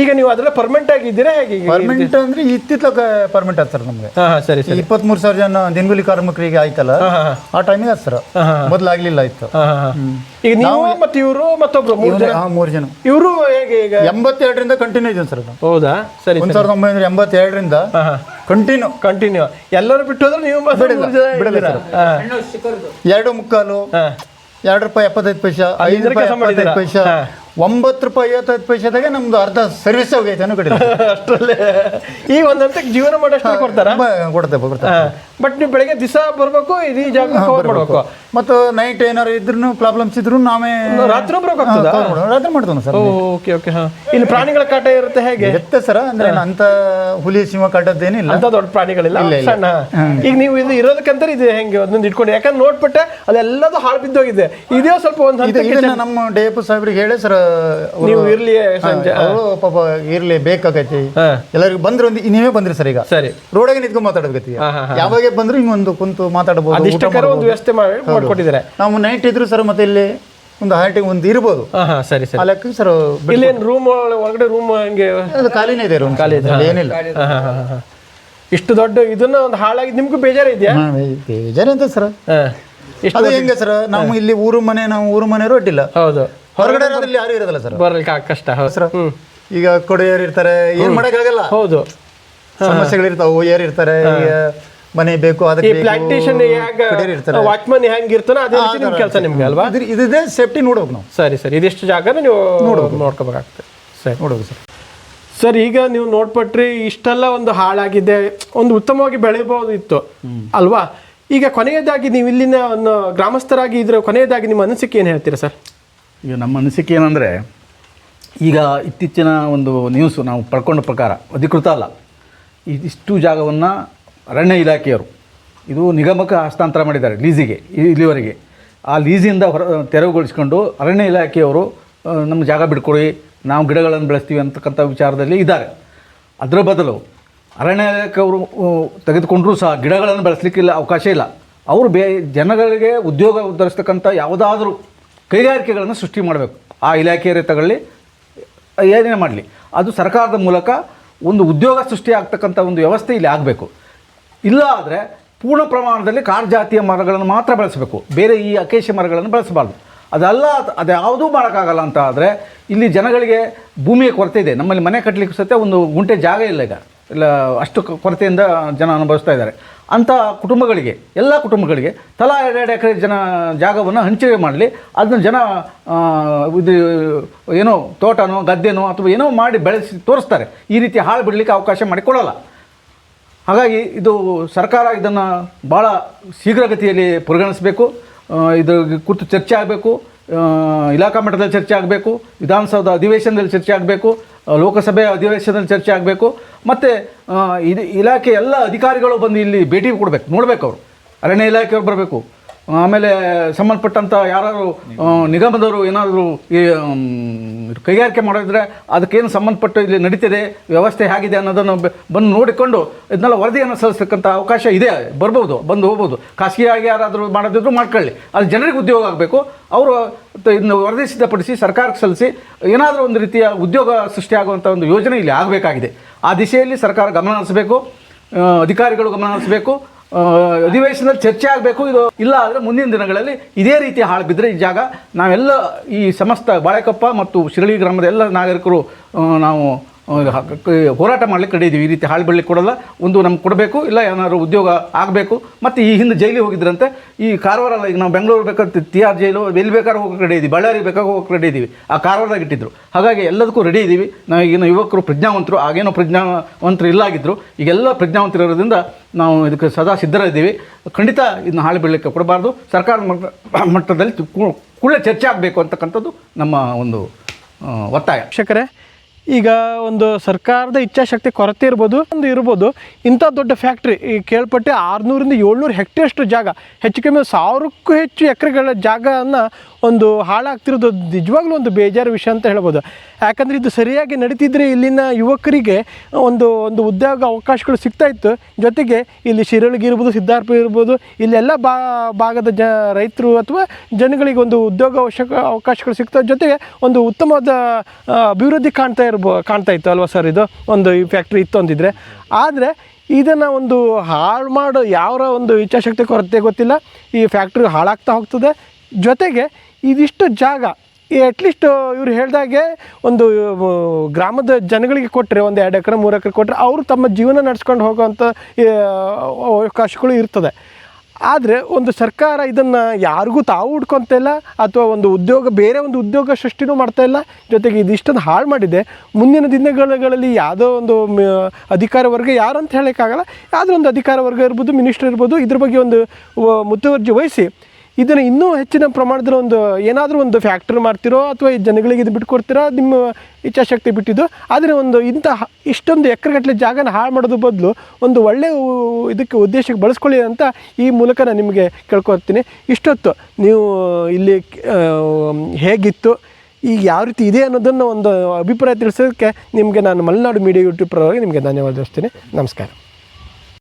ಈಗ ನೀವು ಅದೆಲ್ಲ ಪರ್ಮನೆಂಟ್ ಆಗಿದ್ದೀರಾ ಹೇಗೆ? ಪರ್ಮನೆಂಟ್ ಅಂದ್ರೆ ಇತ್ತಿತ್ತಲ ಪರ್ಮನೆಂಟ್ ಆಯ್ತು ಸರ್ ನಮ್ಗೆ. ಸರಿ ಸರಿ. 23,000 ಜನ ದಿನಗೂಲಿ ಕಾರ್ಮಿಕರಿಗೆ ಆಯ್ತಲ್ಲ, ಆ ಟೈಮಿಗೆ ಆಯ್ತು ಸರ್. ಮೊದಲು ಆಗ್ಲಿಲ್ಲ ಆಯ್ತು. ಈಗ ನೀವು ಮತ್ತೆ ಇವರು ಮತ್ತೊಬ್ರು 3 ಜನ. ಇವರು ಹೇಗೆ ಈಗ 82ರಿಂದ ಕಂಟಿನ್ಯೂ ಇದ್ದೀನಿ ಸರ್. ಹೌದಾ? ಸರಿ. 1982ರಿಂದ ಕಂಟಿನ್ಯೂ ಎಲ್ಲರೂ ಬಿಟ್ಟು ಹೋದ್ರೆ ನೀವು ಬಿಡಲ್ಲ ಸರ್. 2.25, ₹2.75, ₹5.75, ₹9.55 ನಮ್ದು ಅರ್ಧ ಸರ್ವಿಸ್ ಹೋಗೈತೆ ಅನ್ನೋ ಕಡೆ ಅಷ್ಟರಲ್ಲೇ. ಈಗ ಒಂದ್ ಹಂತಕ್ಕೆ ಜೀವನ ಮಾಡೋಷ್ಟು ಕೊಡ್ತಾರ? ಕೊಡ್ತೇವೆ. ಬಟ್ ನೀವು ಬೆಳಗ್ಗೆ ದಿವಸ ಬರ್ಬೇಕು, ಇಡೀ ಜಾಗ ಕವರ್ ಮಾಡ್ಬೇಕು. ಮತ್ತು ನೈಟ್ ಏನಾರು ಇದ್ರು ಪ್ರಾಬ್ಲಮ್ಸ್ ಇದ್ರು ನಾವೇ ರಾತ್ರಿ ಬರ್ಬೇಕಾಗ್ತದ? ರಾತ್ರಿ ಮಾಡ್ತೇವೆ ಸರ್. Okay okay. ಇಲ್ಲಿ ಪ್ರಾಣಿಗಳ ಕಾಟ ಇರುತ್ತೆ ಹೇಗೆ? ಇರುತ್ತೆ ಸರ್. ಅಂದ್ರೆ ಅಂತ ಹುಲಿ ಸಿಂಹ ಕಾಟದ್ದೇನಿಲ್ಲ, ಅಂತ ದೊಡ್ಡ ಪ್ರಾಣಿಗಳಿಲ್ಲ, ಸಣ್ಣ. ಈಗ ನೀವು ಇದು ಇರೋದಕ್ಕಂತ ಇದು ಹೆಂಗೆ ಒಂದೊಂದು ಇಟ್ಕೊಂಡು, ಯಾಕಂದ್ರೆ ನೋಡ್ಬಿಟ್ಟೆ ಅದೆಲ್ಲದು ಹಾಳು ಬಿದ್ದೋಗಿದೆ. ಇದೇ ಸ್ವಲ್ಪ ಒಂದು ನಮ್ಮ ಡಿ.ಎಫ್ ಸಾಹೇಬ್ರಿಗೆ ಹೇಳಿ ಸರ್, ನೀವು ಇರ್ಲಿ ಸಂಜೆ ಅವರು ಪಾಪ ಇರ್ಲಿ ಬೇಕಾಗೈತಿ ಎಲ್ಲರಿಗೂ ಬಂದ್ರೆ ನೀವೇ ಬಂದ್ರಿ ಸರ್. ಈಗ ಸರಿ ರೋಡಾಗೆ ನಿಂತ್ಕೊಂಡು ಮಾತಾಡ್ಬೇಕು. ಯಾವಾಗ ಬಂದ್ರು ಹಿಂಗೊಂದು ಕುಂತು ಮಾತಾಡಬಹುದು, ಒಂದು ವ್ಯವಸ್ಥೆ ಮಾಡ್ಕೊಟ್ಟಿದ್ದಾರೆ. ನಾವು ನೈಟ್ ಇದ್ರು ಸರ್, ಮತ್ತೆ ಇಲ್ಲಿ ಒಂದು ಹಾಲ್ಟಿಗೆ ಒಂದು ಇರ್ಬೋದು. ಸರಿ ಸರಿ. ಲೆಕ್ಕ ಸರ್ ಇಲ್ಲಿ ರೂಮ್ ಒಳಗಡೆ ರೂಮ್ ಹಂಗೆ ಅದು ಖಾಲಿನೇ ಇದೆ, ರೂಮ್ ಖಾಲಿ ಇದೆ, ಏನಿಲ್ಲ. ಇಷ್ಟು ದೊಡ್ಡ ಇದನ್ನ ಒಂದು ಹಾಳಾಗಿ ನಿಮ್ಗೂ ಬೇಜಾರ ಇದೆಯಾ? ಬೇಜಾರಂತ ಸರ್. ಅದು ಹೆಂಗೆ ಸರ್, ನಾವು ಇಲ್ಲಿ ಊರು ಮನೆ ರೋಟಿಲ್ಲ. ಹೌದು. ಹೊರಗಡೆ ಯಾರು ಇರೋದಿಲ್ಲ ಸರ್, ಬರ್ಲಿಕ್ಕೆ ಕಷ್ಟ ಸರ್. ಈಗ ಕೊಡೆಯರು ಇರ್ತಾರೆ, ಏನ್ ಮಾಡಕ್ಕಾಗಲ್ಲ. ಹೌದು, ಸಮಸ್ಯೆಗಳಿರ್ತಾವೆ. ಏರ್ ಇರ್ತಾರೆ, ಈಗ ಮನೆ ಬೇಕು, ಅದಕ್ಕೆ ಪ್ಲಾಂಟೇಶನ್ ವಾಚ್ಮನ್ ಹೆಂಗ್ ಇರ್ತಾನೋ ಅದೇ ರೀತಿ ನಿಮ್ ಕೆಲಸ ನಿಮ್ಗೆ ಅಲ್ವಾ? ಇದೇ ಸೇಫ್ಟಿ ನೋಡ್ಬೇಕು ನಾವು. ಸರಿ ಸರಿ. ಇದಿಷ್ಟು ಜಾಗನ ನೀವು ನೋಡ್ಕೋಬೇಕಾಗ್ತದೆ. ಸರಿ ನೋಡ್ಬೇಕು ಸರ್. ಸರ್, ಈಗ ನೀವು ನೋಡ್ಪಟ್ರಿ ಇಷ್ಟೆಲ್ಲ ಒಂದು ಹಾಳಾಗಿದೆ, ಒಂದು ಉತ್ತಮವಾಗಿ ಬೆಳೆಯಬಹುದಿತ್ತು ಅಲ್ವಾ? ಈಗ ಕೊನೆಯದಾಗಿ ನೀವು ಇಲ್ಲಿನ ಒಂದು ಗ್ರಾಮಸ್ಥರಾಗಿ ಇದ್ರ ಕೊನೆಯದಾಗಿ ನಿಮ್ಮ ಅನಿಸಿಕೆ ಏನು ಹೇಳ್ತೀರಾ ಸರ್? ಈಗ ನಮ್ಮ ಅನಿಸಿಕೆ ಏನಂದರೆ, ಈಗ ಇತ್ತೀಚಿನ ಒಂದು ನ್ಯೂಸು ನಾವು ಪಡ್ಕೊಂಡ ಪ್ರಕಾರ ಅಧಿಕೃತ ಅಲ್ಲ, ಇದಿಷ್ಟು ಜಾಗವನ್ನು ಅರಣ್ಯ ಇಲಾಖೆಯವರು ಇದು ನಿಗಮಕ್ಕೆ ಹಸ್ತಾಂತರ ಮಾಡಿದ್ದಾರೆ ಲೀಸಿಗೆ. ಇಲ್ಲಿವರೆಗೆ ಆ ಲೀಸಿಂದ ತೆರವುಗೊಳಿಸ್ಕೊಂಡು ಅರಣ್ಯ ಇಲಾಖೆಯವರು ನಮ್ಮ ಜಾಗ ಬಿಡ್ಕೊಡಿ, ನಾವು ಗಿಡಗಳನ್ನು ಬೆಳೆಸ್ತೀವಿ ಅಂತಕ್ಕಂಥ ವಿಚಾರದಲ್ಲಿ ಇದ್ದಾರೆ. ಅದರ ಬದಲು ಅರಣ್ಯ ಇಲಾಖೆಯವರು ತೆಗೆದುಕೊಂಡರೂ ಸಹ ಗಿಡಗಳನ್ನು ಬೆಳೆಸಲಿಕ್ಕಿಲ್ಲ, ಅವಕಾಶ ಇಲ್ಲ. ಅವರು ಜನಗಳಿಗೆ ಉದ್ಯೋಗ ಉದ್ಧರಿಸ್ತಕ್ಕಂಥ ಯಾವುದಾದ್ರೂ ಕೈಗಾರಿಕೆಗಳನ್ನು ಸೃಷ್ಟಿ ಮಾಡಬೇಕು. ಆ ಇಲಾಖೆಯವರೇ ತಗೊಳ್ಳಿ, ಏನೇ ಮಾಡಲಿ, ಅದು ಸರ್ಕಾರದ ಮೂಲಕ ಒಂದು ಉದ್ಯೋಗ ಸೃಷ್ಟಿ ಆಗ್ತಕ್ಕಂಥ ಒಂದು ವ್ಯವಸ್ಥೆ ಇಲ್ಲಿ ಆಗಬೇಕು. ಇಲ್ಲ ಆದರೆ ಪೂರ್ಣ ಪ್ರಮಾಣದಲ್ಲಿ ಕಾಡು ಜಾತಿಯ ಮರಗಳನ್ನು ಮಾತ್ರ ಬೆಳೆಸಬೇಕು, ಬೇರೆ ಈ ಅಕೇಶಿ ಮರಗಳನ್ನು ಬೆಳೆಸಬಾರ್ದು. ಅದಲ್ಲ, ಅದು ಯಾವುದೂ ಮಾಡೋಕ್ಕಾಗಲ್ಲ ಅಂತ ಆದರೆ ಇಲ್ಲಿ ಜನಗಳಿಗೆ ಭೂಮಿಯ ಕೊರತೆ ಇದೆ. ನಮ್ಮಲ್ಲಿ ಮನೆ ಕಟ್ಟಲಿಕ್ಕೆ ಸತ್ಯ ಒಂದು ಗುಂಟೆ ಜಾಗ ಇಲ್ಲ, ಈಗ ಇಲ್ಲ, ಅಷ್ಟು ಕೊರತೆಯಿಂದ ಜನ ಅನುಭವಿಸ್ತಾ ಇದ್ದಾರೆ. ಅಂಥ ಕುಟುಂಬಗಳಿಗೆ, ಎಲ್ಲ ಕುಟುಂಬಗಳಿಗೆ ತಲಾ 2 ಎಕರೆ ಜಾಗವನ್ನು ಹಂಚಿಕೆ ಮಾಡಲಿ. ಅದನ್ನು ಜನ ಇದು ಏನೋ ತೋಟನೋ ಗದ್ದೆನೋ ಅಥವಾ ಏನೋ ಮಾಡಿ ಬೆಳೆಸಿ ತೋರಿಸ್ತಾರೆ. ಈ ರೀತಿ ಹಾಳು ಬಿಡಲಿಕ್ಕೆ ಅವಕಾಶ ಮಾಡಿಕೊಡಲ್ಲ. ಹಾಗಾಗಿ ಇದು ಸರ್ಕಾರ ಇದನ್ನು ಭಾಳ ಶೀಘ್ರಗತಿಯಲ್ಲಿ ಪರಿಗಣಿಸಬೇಕು. ಇದ್ರ ಕುರಿತು ಚರ್ಚೆ ಆಗಬೇಕು, ಇಲಾಖಾ ಮಟ್ಟದಲ್ಲಿ ಚರ್ಚೆ ಆಗಬೇಕು, ವಿಧಾನಸೌಧ ಅಧಿವೇಶನದಲ್ಲಿ ಚರ್ಚೆ ಆಗಬೇಕು, ಲೋಕಸಭೆ ಅಧಿವೇಶನದಲ್ಲಿ ಚರ್ಚೆ ಆಗಬೇಕು. ಮತ್ತು ಇದು ಇಲಾಖೆ ಎಲ್ಲ ಅಧಿಕಾರಿಗಳು ಬಂದು ಇಲ್ಲಿ ಭೇಟಿ ಕೊಡಬೇಕು, ನೋಡಬೇಕು. ಅವರು ಅರಣ್ಯ ಇಲಾಖೆಯವ್ರು ಬರಬೇಕು. ಆಮೇಲೆ ಸಂಬಂಧಪಟ್ಟಂಥ ಯಾರು ನಿಗಮದವರು ಏನಾದರೂ ಈ ಕೈಗಾರಿಕೆ ಮಾಡಿದ್ರೆ ಅದಕ್ಕೇನು ಸಂಬಂಧಪಟ್ಟ ಇಲ್ಲಿ ನಡೀತಿದೆ, ವ್ಯವಸ್ಥೆ ಹೇಗಿದೆ ಅನ್ನೋದನ್ನು ಬಂದು ನೋಡಿಕೊಂಡು ಇದನ್ನೆಲ್ಲ ವರದಿಯನ್ನು ಸಲ್ಲಿಸ್ತಕ್ಕಂಥ ಅವಕಾಶ ಇದೆ. ಬರ್ಬೋದು, ಬಂದು ಹೋಗ್ಬೋದು. ಖಾಸಗಿಯಾಗಿ ಯಾರಾದರೂ ಮಾಡೋದಿದ್ರು ಮಾಡ್ಕೊಳ್ಳಿ, ಅದು ಜನರಿಗೆ ಉದ್ಯೋಗ ಆಗಬೇಕು. ಅವರು ಇದನ್ನು ವರದಿ ಸಿದ್ಧಪಡಿಸಿ ಸರ್ಕಾರಕ್ಕೆ ಸಲ್ಲಿಸಿ ಏನಾದರೂ ಒಂದು ರೀತಿಯ ಉದ್ಯೋಗ ಸೃಷ್ಟಿಯಾಗುವಂಥ ಒಂದು ಯೋಜನೆ ಇಲ್ಲಿ ಆಗಬೇಕಾಗಿದೆ. ಆ ದಿಶೆಯಲ್ಲಿ ಸರ್ಕಾರ ಗಮನ ಹರಿಸಬೇಕು, ಅಧಿಕಾರಿಗಳು ಗಮನ ಹರಿಸಬೇಕು, ಅಧಿವೇಶನದಲ್ಲಿ ಚರ್ಚೆ ಆಗಬೇಕು. ಇದು ಇಲ್ಲ ಆದರೆ ಮುಂದಿನ ದಿನಗಳಲ್ಲಿ ಇದೇ ರೀತಿ ಹಾಳು ಬಿದ್ದರೆ ಈ ಜಾಗ ನಾವೆಲ್ಲ ಈ ಸಮಸ್ತ ಬಾಳೆಕೊಪ್ಪ ಮತ್ತು ಶಿರಳಿ ಗ್ರಾಮದ ಎಲ್ಲ ನಾಗರಿಕರು ನಾವು ಹೋರಾಟ ಮಾಡ್ಲಿಕ್ಕೆ ರೆಡಿ ಇದ್ದೀವಿ. ಈ ರೀತಿ ಹಾಳು ಬೆಳಲಿಕ್ಕೆ ಕೊಡಲ್ಲ, ಒಂದು ನಮ್ಗೆ ಕೊಡಬೇಕು, ಇಲ್ಲ ಏನಾದ್ರು ಉದ್ಯೋಗ ಆಗಬೇಕು. ಮತ್ತು ಈ ಹಿಂದೆ ಜೈಲಿಗೆ ಹೋಗಿದ್ರಂತೆ, ಈ ಕಾರವಾರ ಅಲ್ಲ, ಈಗ ನಾವು ಬೆಂಗಳೂರು ಬೇಕಾದ್ರೆ TR ಜೈಲು ಎಲ್ಲಿ ಬೇಕಾದ್ರೂ ಹೋಗೋಕೆ ರೆಡಿ ಇದ್ದೀವಿ, ಬಳ್ಳಾರಿ ಬೇಕಾಗಿ ಹೋಗೋಕೆ ರೆಡಿ ಇದ್ದೀವಿ, ಆ ಕಾರವಾರದಾಗ ಇಟ್ಟಿದ್ರು. ಹಾಗಾಗಿ ಎಲ್ಲದಕ್ಕೂ ರೆಡಿ ಇದ್ದೀವಿ. ನಾವು ಈಗಿನ ಯುವಕರು ಪ್ರಜ್ಞಾವಂತರು, ಆಗೇನೋ ಪ್ರಜ್ಞಾವಂತರು ಇಲ್ಲಾಗಿದ್ದರು, ಈಗೆಲ್ಲ ಪ್ರಜ್ಞಾವಂತರು ಇರೋದ್ರಿಂದ ನಾವು ಇದಕ್ಕೆ ಸದಾ ಸಿದ್ಧರಿದ್ದೀವಿ. ಖಂಡಿತ ಇದನ್ನ ಹಾಳು ಬೆಳಲಿಕ್ಕೆ ಕೊಡಬಾರ್ದು. ಸರ್ಕಾರ ಮಟ್ಟದಲ್ಲಿ ಕೂಡಲೇ ಚರ್ಚೆ ಆಗಬೇಕು ಅಂತಕ್ಕಂಥದ್ದು ನಮ್ಮ ಒಂದು ಒತ್ತಾಯ. ಶಿಕ್ಷಕರೇ, ಈಗ ಒಂದು ಸರ್ಕಾರದ ಇಚ್ಛಾಶಕ್ತಿ ಕೊರತೆ ಇರ್ಬೋದು. ಇಂಥ ದೊಡ್ಡ ಫ್ಯಾಕ್ಟ್ರಿ ಈ ಕೇಳ್ಪಟ್ಟೆ 600ರಿಂದ 700 ಹೆಕ್ಟೇರ್ಷ್ಟು ಜಾಗ, ಹೆಚ್ಚು ಕಮ್ಮಿ 1000ಕ್ಕೂ ಹೆಚ್ಚು ಎಕರೆಗಳ ಜಾಗವನ್ನು ಒಂದು ಹಾಳಾಗ್ತಿರೋದು ನಿಜವಾಗ್ಲೂ ಒಂದು ಬೇಜಾರು ವಿಷಯ ಅಂತ ಹೇಳ್ಬೋದು. ಯಾಕಂದರೆ ಇದು ಸರಿಯಾಗಿ ನಡೀತಿದ್ರೆ ಇಲ್ಲಿನ ಯುವಕರಿಗೆ ಒಂದು ಉದ್ಯೋಗ ಅವಕಾಶಗಳು ಸಿಗ್ತಾಯಿತ್ತು. ಜೊತೆಗೆ ಇಲ್ಲಿ ಶಿರಳಗಿ ಇರ್ಬೋದು, ಸಿದ್ದಾರ್ಪುರ ಇರ್ಬೋದು, ಇಲ್ಲೆಲ್ಲ ಭಾಗದ ರೈತರು ಅಥವಾ ಜನಗಳಿಗೆ ಒಂದು ಉದ್ಯೋಗ ಅವಕಾಶಗಳು ಸಿಗ್ತವೆ. ಜೊತೆಗೆ ಒಂದು ಉತ್ತಮವಾದ ಅಭಿವೃದ್ಧಿ ಕಾಣ್ತಾ ಇತ್ತು ಅಲ್ವಾ ಸರ್? ಇದು ಒಂದು ಈ ಫ್ಯಾಕ್ಟ್ರಿ ಇತ್ತು ಅಂದಿದ್ರೆ. ಆದರೆ ಇದನ್ನು ಒಂದು ಹಾಳು ಮಾಡೋ ಯಾವ ಒಂದು ಇಚ್ಛಾಶಕ್ತಿ ಕೊರತೆ ಗೊತ್ತಿಲ್ಲ, ಈ ಫ್ಯಾಕ್ಟ್ರಿ ಹಾಳಾಗ್ತಾ ಹೋಗ್ತದೆ. ಜೊತೆಗೆ ಇದಿಷ್ಟು ಜಾಗ ಅಟ್ಲೀಸ್ಟ್ ಇವ್ರು ಹೇಳ್ದಾಗೆ ಒಂದು ಗ್ರಾಮದ ಜನಗಳಿಗೆ ಕೊಟ್ಟರೆ, ಒಂದು 2 ಎಕರೆ 3 ಎಕರೆ ಕೊಟ್ಟರೆ ಅವರು ತಮ್ಮ ಜೀವನ ನಡೆಸ್ಕೊಂಡು ಹೋಗೋವಂಥ ಅವಕಾಶಗಳು ಇರ್ತದೆ. ಆದರೆ ಒಂದು ಸರ್ಕಾರ ಇದನ್ನು ಯಾರಿಗೂ ತಾವು ಹುಡ್ಕೊತ ಇಲ್ಲ, ಅಥವಾ ಬೇರೆ ಒಂದು ಉದ್ಯೋಗ ಸೃಷ್ಟಿನೂ ಮಾಡ್ತಾಯಿಲ್ಲ. ಜೊತೆಗೆ ಇದಿಷ್ಟನ್ನು ಹಾಳು ಮಾಡಿದೆ. ಮುಂದಿನ ದಿನಗಳಲ್ಲಿ ಯಾವುದೋ ಒಂದು ಅಧಿಕಾರ ವರ್ಗ, ಯಾರು ಅಂತ ಹೇಳೋಕ್ಕಾಗಲ್ಲ, ಯಾವುದೋ ಒಂದು ಅಧಿಕಾರ ವರ್ಗ ಇರ್ಬೋದು, ಮಿನಿಸ್ಟರ್ ಇರ್ಬೋದು, ಇದ್ರ ಬಗ್ಗೆ ಒಂದು ಮುತುವರ್ಜಿ ವಹಿಸಿ ಇದನ್ನು ಇನ್ನೂ ಹೆಚ್ಚಿನ ಪ್ರಮಾಣದಲ್ಲಿ ಏನಾದರೂ ಒಂದು ಫ್ಯಾಕ್ಟ್ರಿ ಮಾಡ್ತಿರೋ ಅಥವಾ ಈ ಜನಗಳಿಗೆ ಇದು ಬಿಟ್ಕೊಡ್ತಿರೋ, ನಿಮ್ಮ ಇಚ್ಛಾಶಕ್ತಿ ಬಿಟ್ಟಿದ್ದು. ಆದರೆ ಇಷ್ಟೊಂದು ಎಕರೆಗಟ್ಟಲೆ ಜಾಗನ ಹಾಳು ಮಾಡೋದು ಬದಲು ಒಂದು ಒಳ್ಳೆಯ ಇದಕ್ಕೆ ಉದ್ದೇಶಕ್ಕೆ ಬಳಸ್ಕೊಳ್ಳಿ ಅಂತ ಈ ಮೂಲಕ ನಾನು ನಿಮಗೆ ಕೇಳ್ಕೊಳ್ತೀನಿ. ಇಷ್ಟೊತ್ತು ನೀವು ಇಲ್ಲಿ ಹೇಗಿತ್ತು, ಈಗ ಯಾವ ರೀತಿ ಇದೆ ಅನ್ನೋದನ್ನು ಒಂದು ಅಭಿಪ್ರಾಯ ತಿಳಿಸೋದಕ್ಕೆ ನಿಮಗೆ ನಾನು ಮಲೆನಾಡು ಮೀಡಿಯಾ ಯೂಟ್ಯೂಬ್ ಪರವಾಗಿ ನಿಮಗೆ ಧನ್ಯವಾದ ತಿಳಿಸ್ತೀನಿ. ನಮಸ್ಕಾರ.